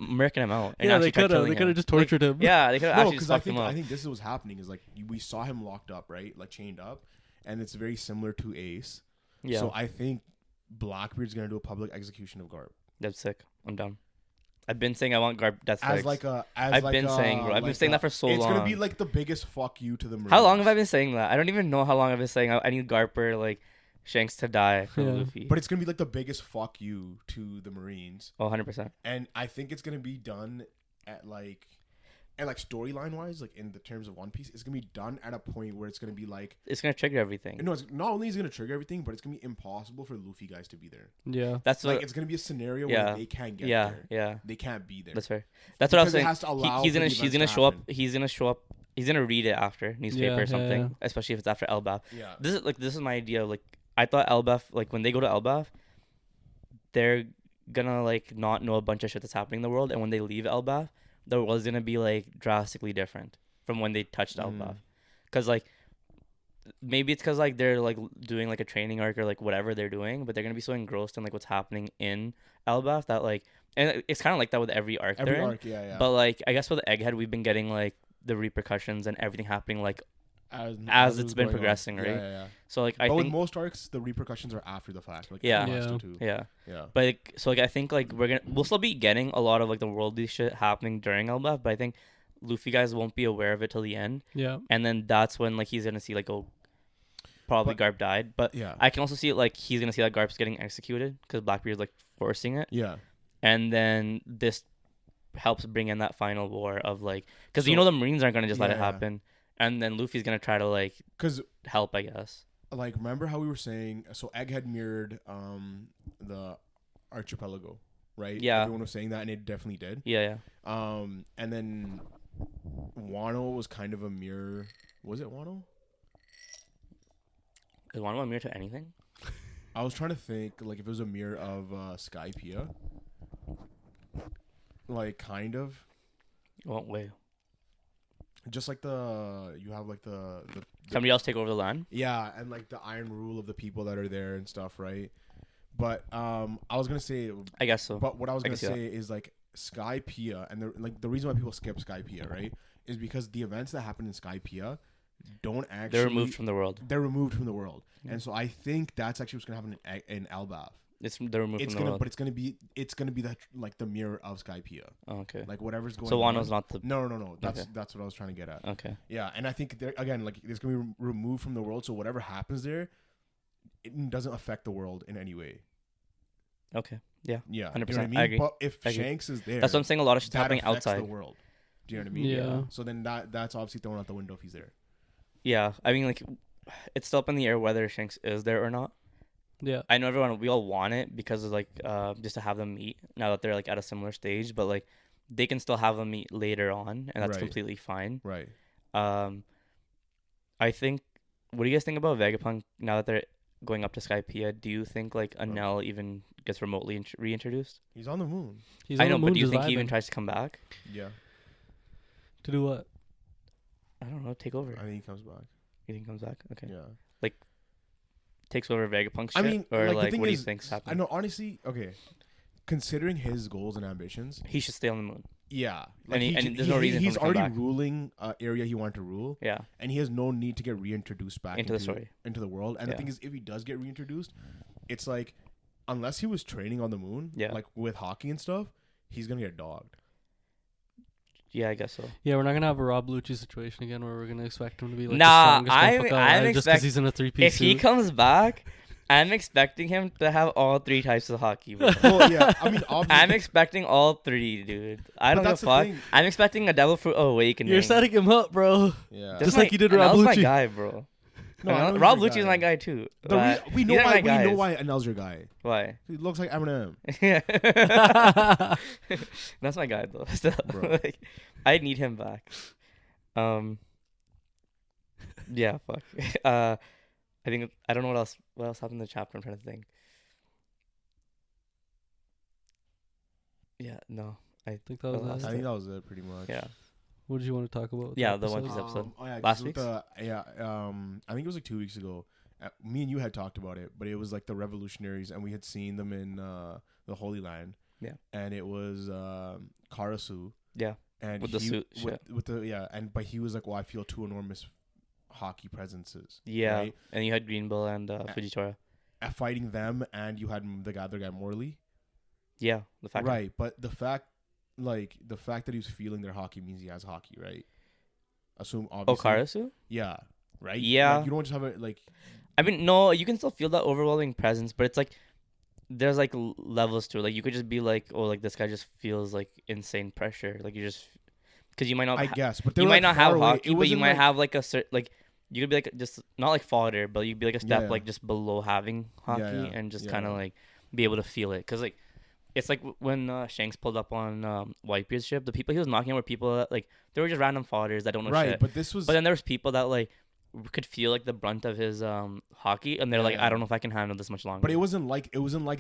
murking him out. And they could have. They could have just tortured him. Yeah, they could have actually just fucked him up. I think this is what's happening. Is like we saw him locked up, right? Like chained up, and it's very similar to Ace. Yeah. So I think Blackbeard's gonna do a public execution of Garp. That's sick. I'm down. I've been saying I want Garp death I've been saying that for so long. It's gonna be like the biggest fuck you to the Marines. How long have I been saying that? I don't even know how long I've been saying I need Garper like Shanks to die for Luffy. But it's gonna be like the biggest fuck you to the Marines. Oh, 100%. And I think it's gonna be done at like storyline wise, like in the terms of One Piece, it's gonna be done at a point where it's gonna be like it's gonna trigger everything. No, it's not only is it gonna trigger everything, but it's gonna be impossible for Luffy guys to be there. Yeah, that's like it's gonna be a scenario where they can't get there. Yeah, they can't be there. That's fair. That's what I was saying. He's gonna show up. He's gonna read it after newspaper or something, especially if it's after Elbaf. Yeah, this is my idea. Like I thought Elbaf, like when they go to Elbaf, they're gonna like not know a bunch of shit that's happening in the world, and when they leave Elbaf, the world's gonna be like drastically different from when they touched Elbaf. Because like maybe it's because like they're like doing like a training arc or like whatever they're doing, but they're gonna be so engrossed in like what's happening in Elbaf that like, and it's kind of like that with every arc. Every arc, yeah. But like, I guess with Egghead, we've been getting like the repercussions and everything happening like as it's been progressing, right? Yeah. So like, but I think with most arcs, the repercussions are after the fact. Like yeah. Yeah. But like, so like, I think like we'll still be getting a lot of like the worldly shit happening during Elbaf, but I think Luffy guys won't be aware of it till the end. Yeah. And then that's when like he's gonna see like, oh, probably Garp died. But yeah, I can also see it like he's gonna see that Garp's getting executed because Blackbeard's like forcing it. Yeah. And then this helps bring in that final war of like, because the Marines aren't gonna just let it happen. And then Luffy's gonna try to like help, I guess. Like, remember how we were saying? So Egghead mirrored the archipelago, right? Yeah. Everyone was saying that, and it definitely did. Yeah. And then Wano was kind of a mirror. Was it Wano? Is Wano a mirror to anything? I was trying to think, like, if it was a mirror of Skypiea. Like, kind of. What way? Just like you have like the somebody else take over the land. Yeah, and like the iron rule of the people that are there and stuff, right? But I was gonna say, I guess so. But what I was gonna say is like Skypiea, and the reason why people skip Skypiea, right, is because the events that happen in Skypiea don't actually they're removed from the world. Mm-hmm. And so I think that's actually what's gonna happen in Elbaf. They're removed from the world. But it's gonna be the like the mirror of Skypiea. Oh, okay. Like whatever's going. So on. Wano's not the. No. That's what I was trying to get at. Okay. Yeah, and I think again, like it's gonna be removed from the world. So whatever happens there, it doesn't affect the world in any way. Okay. Yeah. 100%. You know what I mean? I agree. But if Shanks is there, that's what I'm saying. A lot of shit's happening outside the world. Do you know what I mean? Yeah. So then that's obviously thrown out the window if he's there. Yeah, I mean, like, it's still up in the air whether Shanks is there or not. Yeah, I know we all want it because of like just to have them meet now that they're like at a similar stage, but like they can still have them meet later on, and that's completely fine. Right. I think. What do you guys think about Vegapunk now that they're going up to Skypiea? Do you think like Enel even gets remotely reintroduced? He's on the moon. I know, but do you think he even tries to come back? Yeah. To do what? I don't know. Take over. I think he comes back. You think he comes back? Okay. Yeah. Like. Takes over Vegapunk's shit? I mean, or like what do you is, think's happening? I know, honestly, okay. Considering his goals and ambitions, he should stay on the moon. Yeah, like and there's no reason he's for him to come already back. ruling area he wanted to rule. Yeah, and he has no need to get reintroduced back into the story, into the world. And the thing is, if he does get reintroduced, it's like unless he was training on the moon, like with hockey and stuff, he's gonna get dogged. Yeah, I guess so. Yeah, we're not gonna have a Rob Lucci situation again where we're gonna expect him to be like the strongest motherfucker just because he's in a 3-piece suit. If he comes back, I'm expecting him to have all 3 types of hockey. Bro. Well, yeah, I mean, obviously, I'm expecting all 3, dude. I don't give a fuck. I'm expecting a Devil Fruit Awakening. You're setting him up, bro. Yeah, just like you did Rob Lucci. That's my guy, bro. No, Rob Lucci's my guy too. We know why Enel's your guy. Why? He looks like Eminem. Yeah. That's my guy though. Still, like, I need him back. Yeah, fuck. I think I don't know what else happened in the chapter. I'm trying to think. Yeah, no. I think that was it pretty much. Yeah. What did you want to talk about? Yeah, the One Piece episode. Last week. I think it was like 2 weeks ago. Me and you had talked about it, but it was like the revolutionaries, and we had seen them in the Holy Land. Yeah. And it was Karasu. Yeah. And with the suit. But he was like, well, I feel 2 enormous hockey presences. Yeah. Right? And you had Green Bull and Fujitora. Fighting them, and you had the other guy Morley. Yeah. But the fact that he's feeling their hockey means he has hockey, right? Assume obviously. Karasu? Yeah. Right? Yeah. Like, you don't just have it like. I mean, no, you can still feel that overwhelming presence, but it's like there's like levels to it. Like you could just be like, oh, like this guy just feels like insane pressure. Like you just because you might not. I guess, but you might not have hockey, but you might like, have like a certain like you could be like just not like fodder, but you'd be like a step like just below having hockey and just kind of like be able to feel it. Because like it's like when Shanks pulled up on Whitebeard's ship, the people he was knocking out were people that like they were just random fodders that don't know shit. But then there was people that like could feel like the brunt of his hockey, and they're like, I don't know if I can handle this much longer. But it wasn't like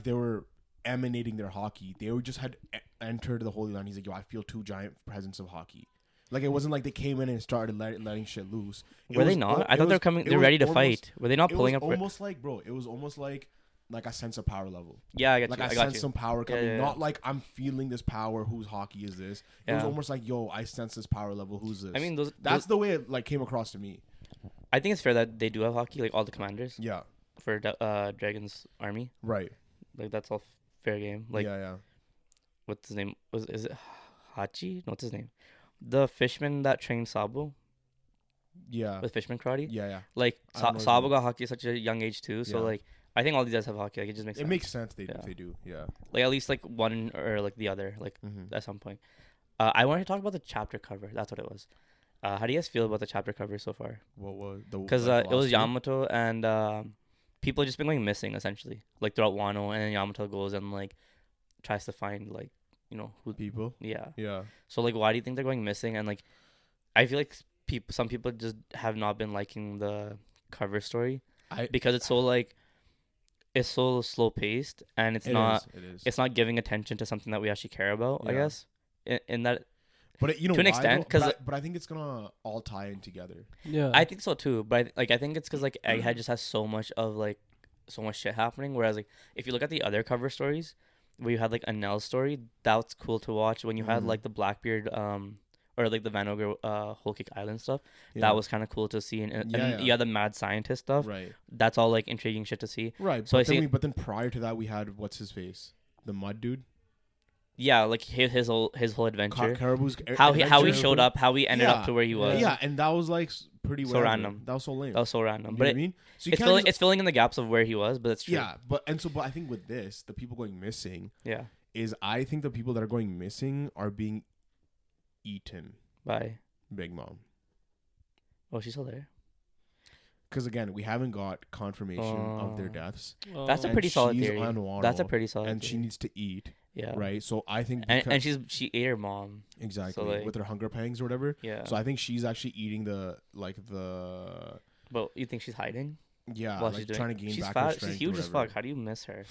they were emanating their hockey. They were just had entered the Holy Land. He's like, yo, I feel 2 giant presence of hockey. Like, it wasn't like they came in and started letting shit loose. Were they not? I thought they were coming. They're ready to fight. Were they not pulling up? Almost like, bro. It was almost like a sense of power level. Yeah, I got like you. I sense some power coming. Yeah. Not like I'm feeling this power. Whose hockey is this? It was almost like, yo, I sense this power level. Who's this? I mean, that's the way it like came across to me. I think it's fair that they do have hockey, like all the commanders. Yeah. For Dragon's army. Right. Like that's all fair game. Like yeah. What's his name? Is it Hachi? No, what's his name? The fishman that trained Sabo. Yeah. With fishman karate. Yeah. Like Sabo got hockey at such a young age too. So like I think all these guys have hockey. Like it just makes sense. It makes sense. They do. Yeah. Like at least like one or like the other. Like at some point. I wanted to talk about the chapter cover. That's what it was. How do you guys feel about the chapter cover so far? What was the? Because it was Yamato and people just been going missing essentially. Like throughout Wano, and then Yamato goes and like tries to find like who people. Yeah. Yeah. So like, why do you think they're going missing? And like, I feel like some people just have not been liking the cover story because it's so like. It's so slow paced and it's not giving attention to something that we actually care about. Yeah. I guess in that, but to an extent, because but I think it's gonna all tie in together. Yeah, I think so too. But I think it's because like Egghead just has so much shit happening. Whereas like if you look at the other cover stories, where you had like a Nell story, that's cool to watch. When you had like the Blackbeard or like the Van Ogre Whole Cake Island stuff. Yeah. That was kind of cool to see. And you had the mad scientist stuff. Right. That's all like intriguing shit to see. Right. So but then prior to that, we had what's his face, the mud dude. Yeah, like his whole adventure. Caribou's how he showed up, how he ended up to where he was. Yeah, and that was like pretty so random. That was so lame. That was so random. You know what I mean? So it's filling in the gaps of where he was, but it's true. Yeah, but I think with this, the people going missing. Yeah. Is I think the people that are going missing are being eaten by Big Mom. Oh, she's still there. Because again, we haven't got confirmation of their deaths. That's a pretty solid theory. That's a pretty solid. And she needs to eat. Yeah. Right. So I think and she ate her mom. Exactly. So like, with her hunger pangs or whatever. Yeah. So I think she's actually eating the. But you think she's hiding? Yeah. Like she's trying to gain back her strength. She's huge as fuck. How do you miss her?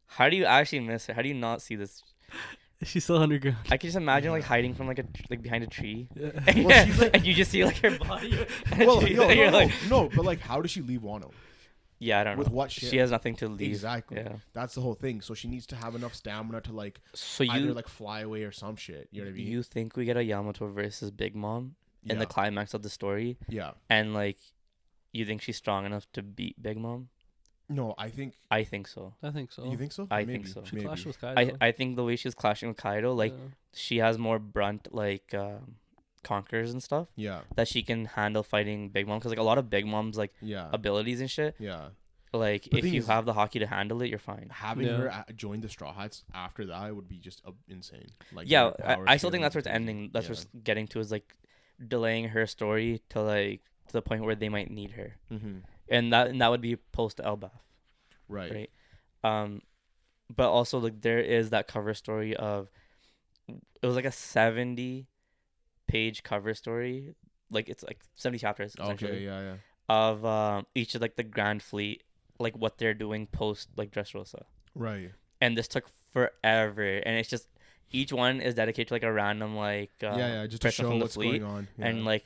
How do you actually miss her? How do you not see this? She's still underground. I can just imagine like hiding from like behind a tree. Yeah. Well, she's like, and you just see like her body. Well, no, but like, how does she leave Wano? Yeah, I don't know. With what shit? She has nothing to leave. Exactly. Yeah. That's the whole thing. So she needs to have enough stamina to like either like fly away or some shit. You know what I mean? You think we get a Yamato versus Big Mom in the climax of the story? Yeah. And like, you think she's strong enough to beat Big Mom? No, I think so. I think so. You think so? I think so. She clashed with Kaido. I think the way she's clashing with Kaido, like she has more brunt like conquers and stuff. Yeah. That she can handle fighting Big Mom, because like a lot of Big Mom's like abilities and shit. Yeah. Like if you have the hockey to handle it, you're fine. Having her join the Straw Hats after that would be just insane. Like I still think that's where it's ending. That's where it's getting to, is like delaying her story to like to the point where they might need her. Mm-hmm. And that would be post Elbaf. Right. But also like there is that cover story of, it was like a 70-page cover story. Like it's like 70 chapters essentially. Okay, yeah. Of each of like the Grand Fleet, like what they're doing post like Dressrosa. Right. And this took forever, and it's just each one is dedicated to like a random like just to show what's going on. Yeah. And like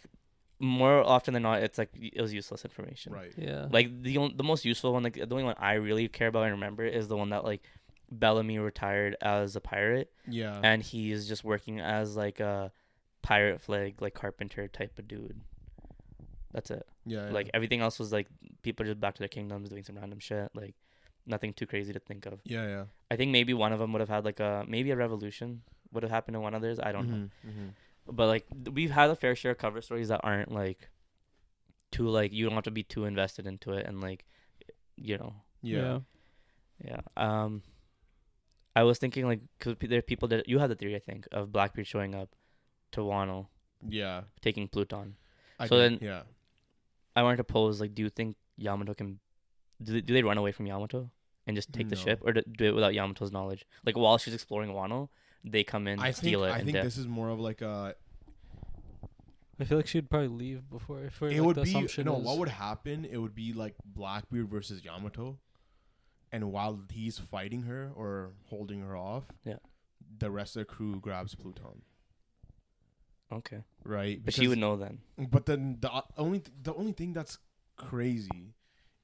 more often than not, it's like it was useless information. Right. Yeah. Like the most useful one, like the only one I really care about and remember is the one that like Bellamy retired as a pirate. Yeah. And he's just working as like a pirate flag like carpenter type of dude. That's it. Yeah. Like everything else was like people just back to their kingdoms doing some random shit. Like nothing too crazy to think of. Yeah. I think maybe one of them would have had like maybe a revolution would have happened in one of theirs. I don't know. Mm-hmm. But like we've had a fair share of cover stories that aren't like too like, you don't have to be too invested into it, and like Yeah. I was thinking like, cause there are people that you had the theory I think of Blackbeard showing up to Wano. Yeah. Taking Pluton. I wanted to pose like, do you think Yamato can? Do they run away from Yamato and just take the ship, or do it without Yamato's knowledge? Like while she's exploring Wano, they come in, steal it. I think this is more of like a. I feel like she'd probably leave before. If it would be what would happen? It would be like Blackbeard versus Yamato, and while he's fighting her or holding her off, the rest of the crew grabs Pluton. Okay. Right? But she would know then. But then the only thing that's crazy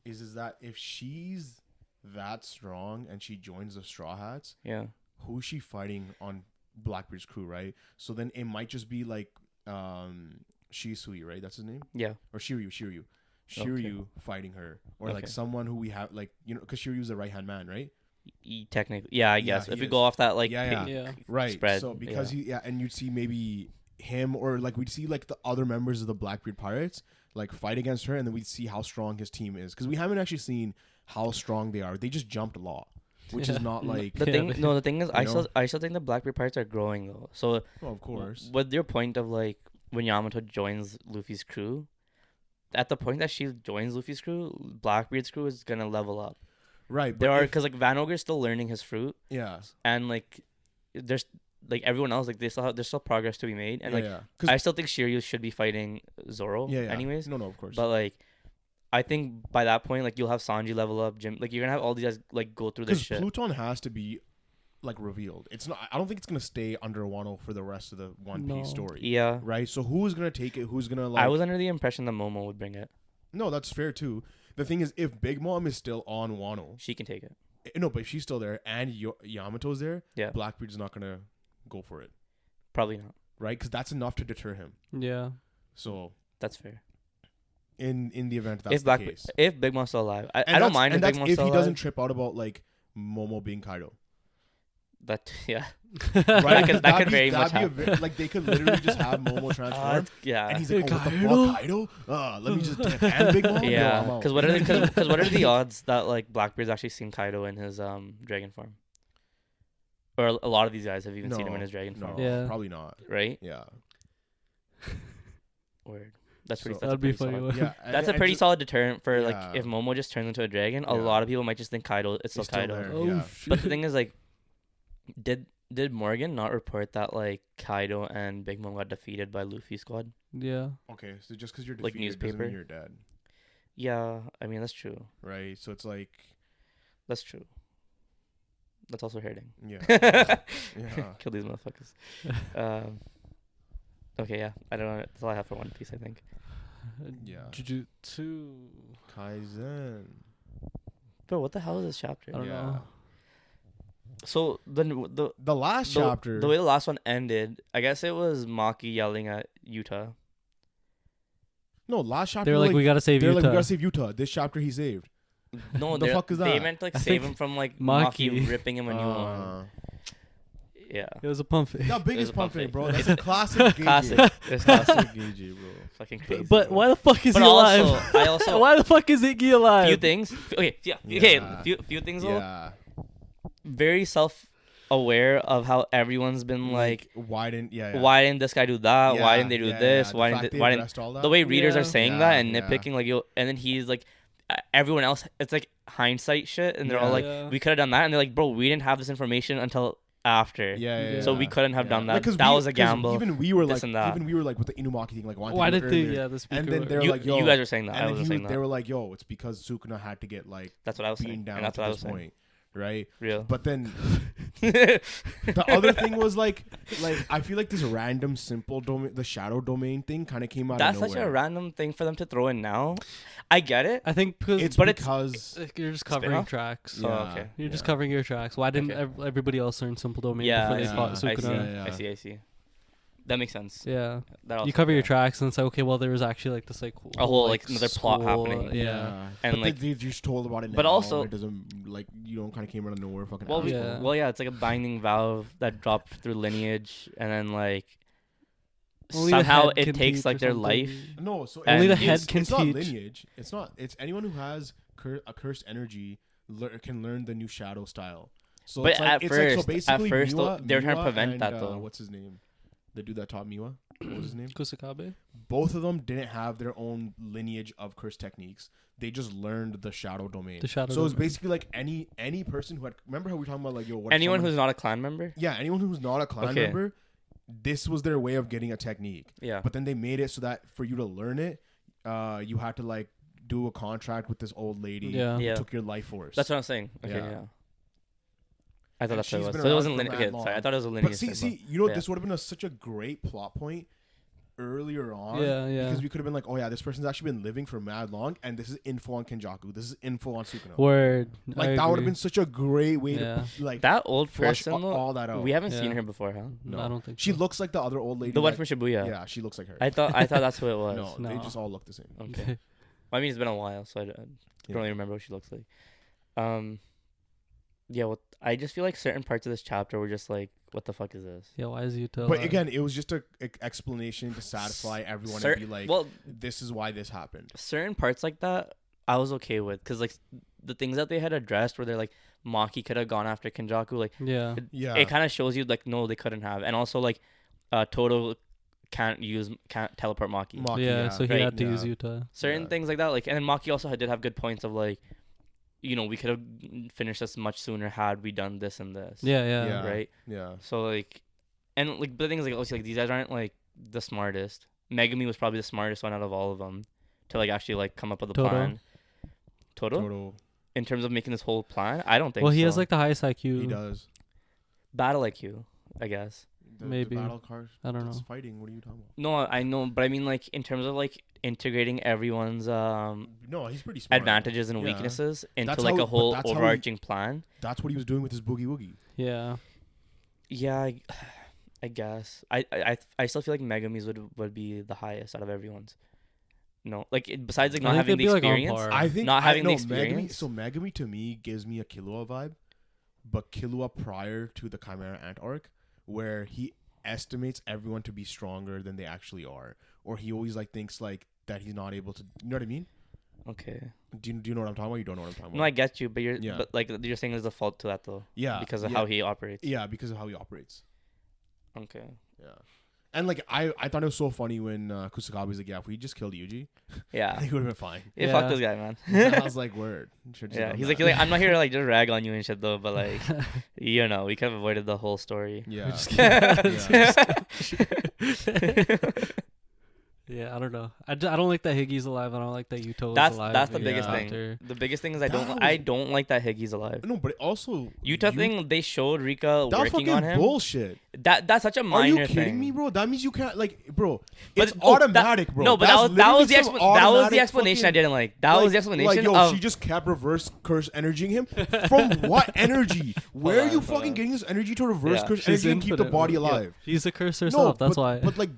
is that if she's that strong and she joins the Straw Hats, yeah, who's she fighting on Blackbeard's crew, right? So then it might just be like Shisui, right? That's his name? Yeah. Or Shiryu fighting her, or like someone who we have, like, you know, because Shiryu's the right hand man, right? Technically, yeah, I guess if we go off that, like, right, spread, so because and you'd see maybe him, or like we'd see like the other members of the Blackbeard Pirates like fight against her, and then we'd see how strong his team is, because we haven't actually seen how strong they are. They just jumped a lot, which is not like the thing. No, the thing is, I still think the Blackbeard Pirates are growing though. So, well, of course, with your point of like when Yamato joins Luffy's crew, at the point that she joins Luffy's crew, Blackbeard's crew is gonna level up. Right, there are, because like Van Ogre's still learning his fruit. Yeah, and like there's like everyone else, like there's still progress to be made, and I still think Shiryu should be fighting Zoro. Anyways, no, of course. But like, I think by that point, like you'll have Sanji level up, Jim. Like you're gonna have all these guys like go through this shit. Pluton has to be like revealed. It's not. I don't think it's gonna stay under Wano for the rest of the One Piece story. Yeah. Right. So who's gonna take it? Who's gonna like? I was under the impression that Momo would bring it. No, that's fair too. The thing is, if Big Mom is still on Wano, she can take it. No, but if she's still there and Yamato's there, Blackbeard's not gonna go for it. Probably not. Right, because that's enough to deter him. Yeah. So that's fair. In the event that's the case, if Big Mom's still alive, I don't mind if Big Mom's still alive. If he doesn't trip out about like Momo being Kaido. That right, that could very much happen. Like they could literally just have Momo transform. And he's like, oh, what the fuck, Kaido? Let me just and Big Mom. Yeah, because what are the odds that like Blackbeard's actually seen Kaido in his dragon form? Or a lot of these guys have even seen him in his dragon form. Yeah, probably not. Right? Yeah. Word. That's pretty. That'd be funny. Yeah, that's a pretty solid deterrent for like if Momo just turns into a dragon. A lot of people might just think Kaido. It's still Kaido. Oh, shit. But the thing is, like, did Morgan not report that like Kaido and Big Mom got defeated by Luffy's squad? Yeah. Okay, so just because you're like defeated doesn't mean you're dead. Yeah, I mean that's true. Right. So it's like. That's true. That's also hurting. Yeah. Kill these motherfuckers. Okay, yeah. I don't know. That's all I have for One Piece, I think. Yeah. Jujutsu Kaisen. Bro, what the hell is this chapter? I don't know. So the last chapter, the way the last one ended, I guess it was Maki yelling at Yuta. No, last chapter they're like, we gotta save Yuta. They're like, we gotta save Yuta. This chapter he saved. No, the fuck is that? They meant like save him from like Maki ripping him a new one. Yeah, it was a pump fake. The biggest pump fake, bro. That's a classic. Classic. It's classic Gigi, bro. Fucking crazy. But why the fuck is he alive? I also. Why the fuck is Iggy alive? Few things. Okay. Yeah. Okay. Few things. Yeah. Very self-aware of how everyone's been like. Why didn't this guy do that? Why didn't they do this? Why didn't the way readers are saying that and nitpicking like and then he's like. Everyone else, it's like hindsight shit, and they're all like, "We could have done that," and they're like, "Bro, we didn't have this information until after, so we couldn't have done that. That was a gamble." Even we were like, with the Inumaki thing, like, why did they? Yeah, this. And then they're like, "Yo," you guys are saying that. I wasn't saying that. They were like, "Yo, it's because Sukuna had to get like that's what I was beaten saying. down That's to what I this was point." Right? Real. But then the other thing was like I feel like this random simple domain, the shadow domain thing kind of came out of nowhere. That's such a random thing for them to throw in now. I get it. I think because you're just covering tracks. Yeah. Oh, okay. You're just covering your tracks. Why didn't everybody else learn simple domain before they fought Sukuna? I see. That makes sense. Yeah. You cover your tracks and it's like, okay, well, there was actually like this a whole like another plot happening. Yeah. And but like they just told about it now. But also it doesn't like kind of came out of nowhere. Fucking. Well, it's like a binding vow that dropped through lineage, and then like only somehow it takes like their life. No, so only the head can teach. It's not lineage. It's not. It's anyone who has a cursed energy can learn the new shadow style. So but it's like, at first, Miwa, they're trying to prevent and, that though. What's his name? The dude that taught Miwa. What was his name? Kusakabe. Both of them didn't have their own lineage of curse techniques. They just learned the shadow domain. So it's basically like any person who had. Remember how we were talking about like anyone who's not a clan member. Yeah, anyone who's not a clan member. This was their way of getting a technique. Yeah. But then they made it so that for you to learn it, you had to like do a contract with this old lady. Who took your life force. That's what I'm saying. Okay. Yeah. I thought that's what it was. So it wasn't lineage. Okay, sorry. I thought it was a lineage. But see, this would have been such a great plot point earlier on. Yeah, yeah. Because we could have been like, oh yeah, this person's actually been living for mad long, and this is info on Kenjaku. This is info on Sukuna. Word. Like that would have been such a great way to like that old flesh person. all that out. We haven't seen her before, huh? No, I don't think she so. looks like the other old lady. The one from Shibuya. Yeah, she looks like her. I thought that's who it was. No, they just all look the same. Okay. Well, I mean, it's been a while, so I don't really remember what she looks like. Yeah, well, I just feel like certain parts of this chapter were just like, what the fuck is this? Yeah, why is Yuta? But again, it was just a explanation to satisfy everyone and be like, well, this is why this happened. Certain parts like that, I was okay with, because like the things that they had addressed, where they're like, Maki could have gone after Kenjaku, like, it kind of shows you like, no, they couldn't have, and also like, Todo can't teleport Maki. Yeah, so he had to use Yuta. Certain things like that, like, and then Maki also did have good points of like, you know, we could have finished this much sooner had we done this and this. Yeah. Right? Yeah. So, like, and, like, the thing is, like, obviously, like, these guys aren't, like, the smartest. Megumi was probably the smartest one out of all of them to, like, actually, like, come up with a plan. Todo? In terms of making this whole plan? I don't think so. Well, he has, like, the highest IQ. He does. Battle IQ, I guess. Maybe. The battle card. I don't know. Fighting. What are you talking about? No, I know, but I mean, like, in terms of like integrating everyone's no, he's pretty smart. advantages and weaknesses into that's like how, a whole overarching plan. That's what he was doing with his boogie woogie. Yeah. Yeah, I guess. I still feel like Megumi's would be the highest out of everyone's. No, like besides like not having the experience. Like I think not having the experience. Megumi to me gives me a Killua vibe, but Killua prior to the Chimera Ant arc, where he estimates everyone to be stronger than they actually are, or he always like thinks like that he's not able to. You know what I mean? Okay. Do you know what I'm talking about? You don't know what I'm talking about. No, I get you, but but like you're saying there's a fault to that though. Yeah. Because of how he operates. Yeah, because of how he operates. Okay. Yeah. And like I thought it was so funny when Kusakabe was like, yeah, if we just killed Yuji, yeah, I think it would have been fine. Yeah, fuck this guy, man. I was like, word. Yeah, he's like, I'm not here to like just rag on you and shit though, but like, you know, we could have avoided the whole story. Yeah. Yeah, I don't know. I don't like that Higgy's alive. I don't like that Yuto is alive. That's the biggest thing. The biggest thing is I don't like that Higgy's alive. No, but also Yuta thing, they showed Rika working on him. Bullshit. That's such a minor thing. Are you kidding me, bro? That means you can't bro. It's automatic, bro. No, but that was the explanation I didn't like. That was the explanation. Like, she just kept reverse curse energying him. From what energy? Where are you fucking getting this energy to reverse curse energy and keep the body alive? She's a curse herself. That's why. But like.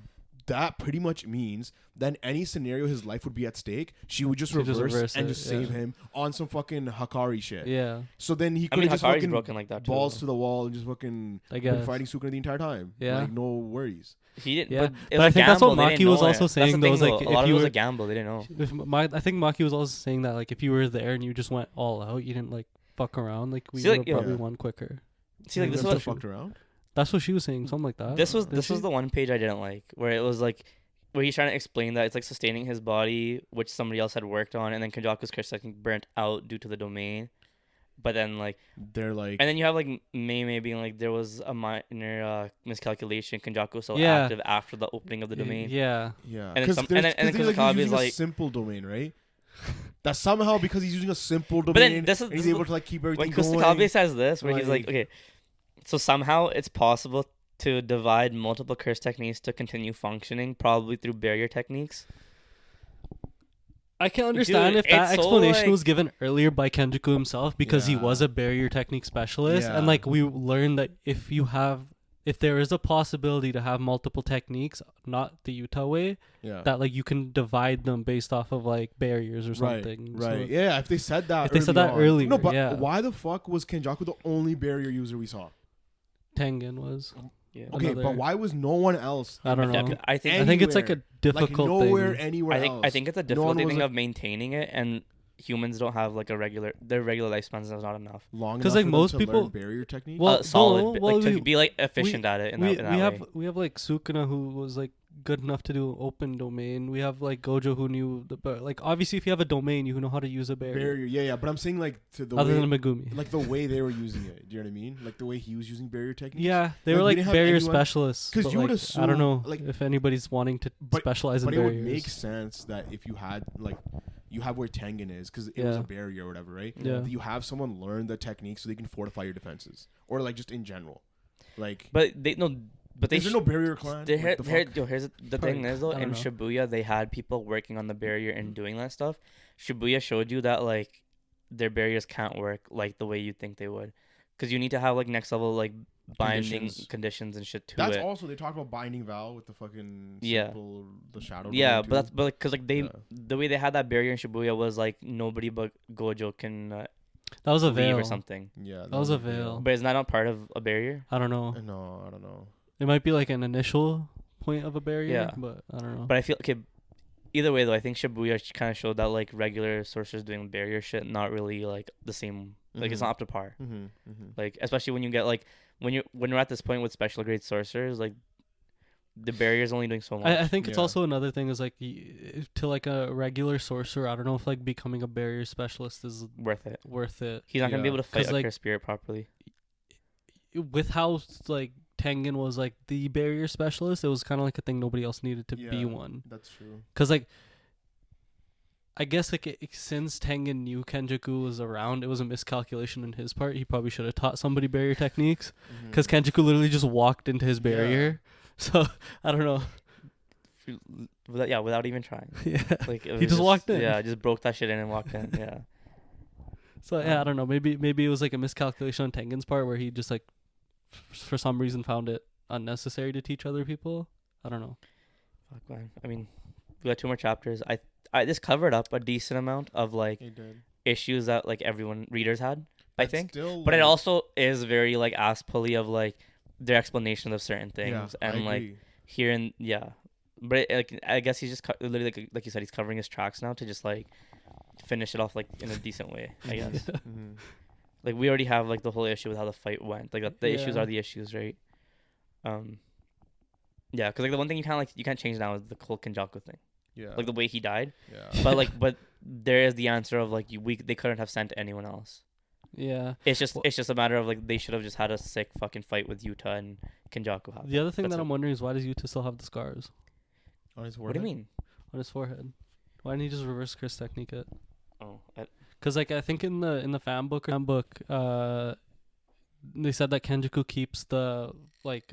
That pretty much means that any scenario his life would be at stake, she would just reverse and just save him on some fucking Hakari shit. Yeah. So then he could have just fucking broken like that too, balls to the wall and just fucking been fighting Sukuna the entire time. Yeah. Like no worries. He didn't. Yeah. But I think that's what Maki was also saying. Though, like a lot of it was a gamble. They didn't know. I think Maki was also saying that like if you were there and you just went all out, you didn't like fuck around. Like we would have probably won quicker. See, like this was fucked around. That's what she was saying. Something like that. This was the one page I didn't like, where it was like. Where he's trying to explain that it's like sustaining his body, which somebody else had worked on, and then Kenjaku's curse like burnt out due to the domain. But then like they're like, and then you have like Mei being like there was a minor miscalculation. Kenjaku was so active after the opening of the domain. Yeah. And then Kusakabe is like a simple domain, right? That somehow because he's using a simple domain, he's able to like keep everything going. When Kusakabe says this, where he's like, okay, so somehow it's possible to divide multiple curse techniques to continue functioning, probably through barrier techniques. I can understand if that explanation was given earlier by Kenjaku himself, because he was a barrier technique specialist, and like we learned that if there is a possibility to have multiple techniques, not the Yuta way, that like you can divide them based off of like barriers or something. Right. So if they said that, earlier, no, but why the fuck was Kenjaku the only barrier user we saw? Tengen was. Yeah. Okay, but why was no one else? I don't know. I think it's like a difficult thing. Anywhere else. I think it's a difficult thing of maintaining it, and humans don't have like their regular lifespans is not enough. Because like most people learn barrier technique. Solid, to be like efficient at it. We have like Sukuna who was like good enough to do open domain. We have like Gojo who knew like obviously if you have a domain you know how to use a barrier. But I'm saying like to the other than Megumi, like the way they were using it. Do you know what I mean? Like the way he was using barrier techniques. Yeah, they were like barrier specialists. Because you would assume, I don't know like if anybody's wanting to specialize in barriers. But it would make sense that if you had like you have where Tengen is because it was a barrier or whatever, right? Yeah. You have someone learn the technique so they can fortify your defenses or like just in general, like. But But Is there no barrier clan? Here's the thing is though, in Shibuya they had people working on the barrier and doing that stuff. Shibuya showed you that like their barriers can't work like the way you think they would, because you need to have like next level like binding conditions and shit to That's it. also they talk about binding Val with the fucking simple, the shadow. Yeah, but because like the way they had that barrier in Shibuya was like nobody but Gojo can. That was a veil or something. Yeah, that was a veil. But isn't that not part of a barrier? I don't know. No, I don't know. It might be like an initial point of a barrier. Yeah, but I don't know. But I feel okay. Either way though, I think Shibuya kind of showed that like regular sorcerers doing barrier shit not really like the same. Like it's not up to par. Like especially when you get like when you're at this point with special grade sorcerers, like the barrier's only doing so much. I think it's also another thing is like to like a regular sorcerer, I don't know if like becoming a barrier specialist is worth it. He's not gonna be able to fight like, her spirit properly. With how like Tengen was like the barrier specialist, it was kind of like a thing nobody else needed to be one. That's true. Because like I guess like since Tengen knew Kenjaku was around, it was a miscalculation on his part. He probably should have taught somebody barrier techniques, because Kenjaku literally just walked into his barrier. So I don't know. Without even trying. Yeah, like he just walked in. Yeah, just broke that shit in and walked in. Yeah. So I don't know. Maybe it was like a miscalculation on Tengen's part where he just like for some reason found it unnecessary to teach other people. I don't know. Fuck man. I mean, we got 2 more chapters. I just covered up a decent amount of like issues that like readers had. I think, but it also is very like ass pulley of like their explanation of certain things and like here and but like I guess he's just literally like you said, he's covering his tracks now to just like finish it off like in a decent way, I guess. Like we already have like the whole issue with how the fight went. Like the issues are the issues, right? Yeah, because like the one thing you can't change now is the whole Kenjaku thing. Yeah, like the way he died. Yeah, but there is the answer of like they couldn't have sent anyone else. Yeah, it's just a matter of like they should have just had a sick fucking fight with Yuta and Kenjaku. The other thing that I'm wondering is why does Yuta still have the scars on his forehead? What do you mean? On his forehead? Why didn't he just reverse Chris technique it? Oh, because like I think in the fan book, they said that Kenjaku keeps the like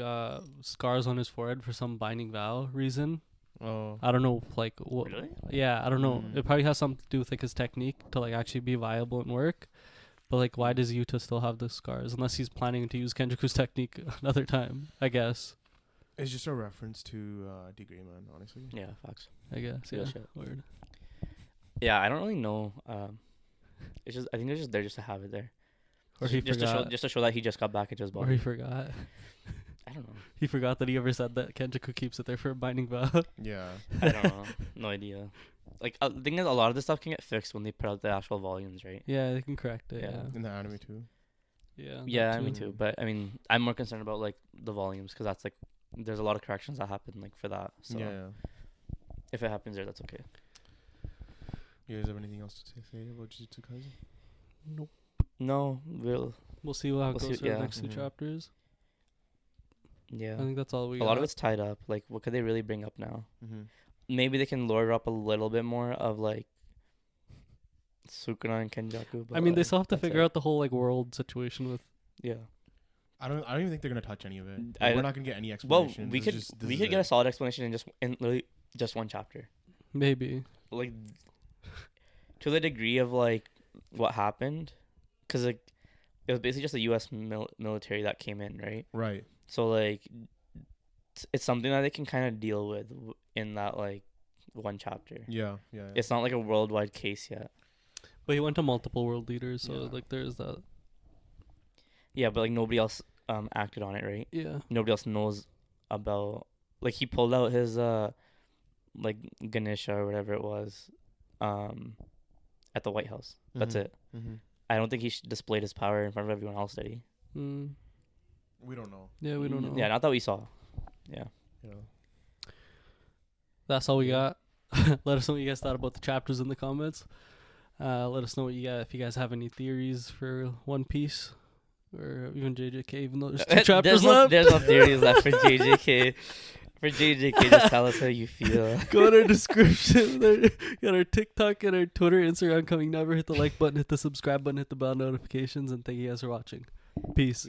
scars on his forehead for some binding vow reason. Oh, I don't know, like what? Really? Yeah, I don't know. It probably has something to do with like his technique to like actually be viable and work. But like, why does Yuta still have the scars? Unless he's planning to use Kenjaku's technique another time, I guess. It's just a reference to Degree Man, honestly. Yeah, facts. I guess. Yeah. Word. Yeah, I don't really know. It's just I think they're just to have it there. Or he forgot. Just to show that he just got back into his body. Or he forgot. I don't know. He forgot that he ever said that Kenjaku keeps it there for a binding vow. Yeah. I don't know. No idea. Like, the thing is, a lot of this stuff can get fixed when they put out the actual volumes, right? Yeah, they can correct it. Yeah. In the anime too. Yeah. Yeah, me too. But I mean, I'm more concerned about like the volumes because that's like there's a lot of corrections that happen like for that. So if it happens there, that's okay. You guys have anything else to say about Jujutsu Kaisen? Nope. No, we'll see how it goes for the next 2 chapters. Yeah, I think that's all we got. A lot of it's tied up. Like, what could they really bring up now? Maybe they can lure up a little bit more of like Sukuna and Kenjaku. But I mean, they still have to figure out the whole like world situation with. Yeah. I don't even think they're gonna touch any of it. We're not gonna get any explanation. Well, we could get a solid explanation in literally just 1 chapter. Maybe. Like, to the degree of like what happened, because like it was basically just the U.S. military that came in, right? Right. So like, it's something that they can kind of deal with in that like 1 chapter. Yeah. It's not like a worldwide case yet. But he went to multiple world leaders, so like there's that. Yeah, but like nobody else acted on it, right? Yeah. Nobody else knows about like he pulled out his like Ganesha or whatever it was at the White House. That's it. I don't think he displayed his power in front of everyone else, did he? We don't know. Yeah, we don't know. Yeah, not that we saw. Yeah. That's all we got. Let us know what you guys thought about the chapters in the comments. Let us know what you got if you guys have any theories for One Piece or even JJK, even though there's 2 chapters left. There's no theories left for JJK. For JJK, just tell us how you feel. Go in our description. Got our TikTok and our Twitter, Instagram coming. Never hit the like button, hit the subscribe button, hit the bell notifications, and thank you guys for watching. Peace.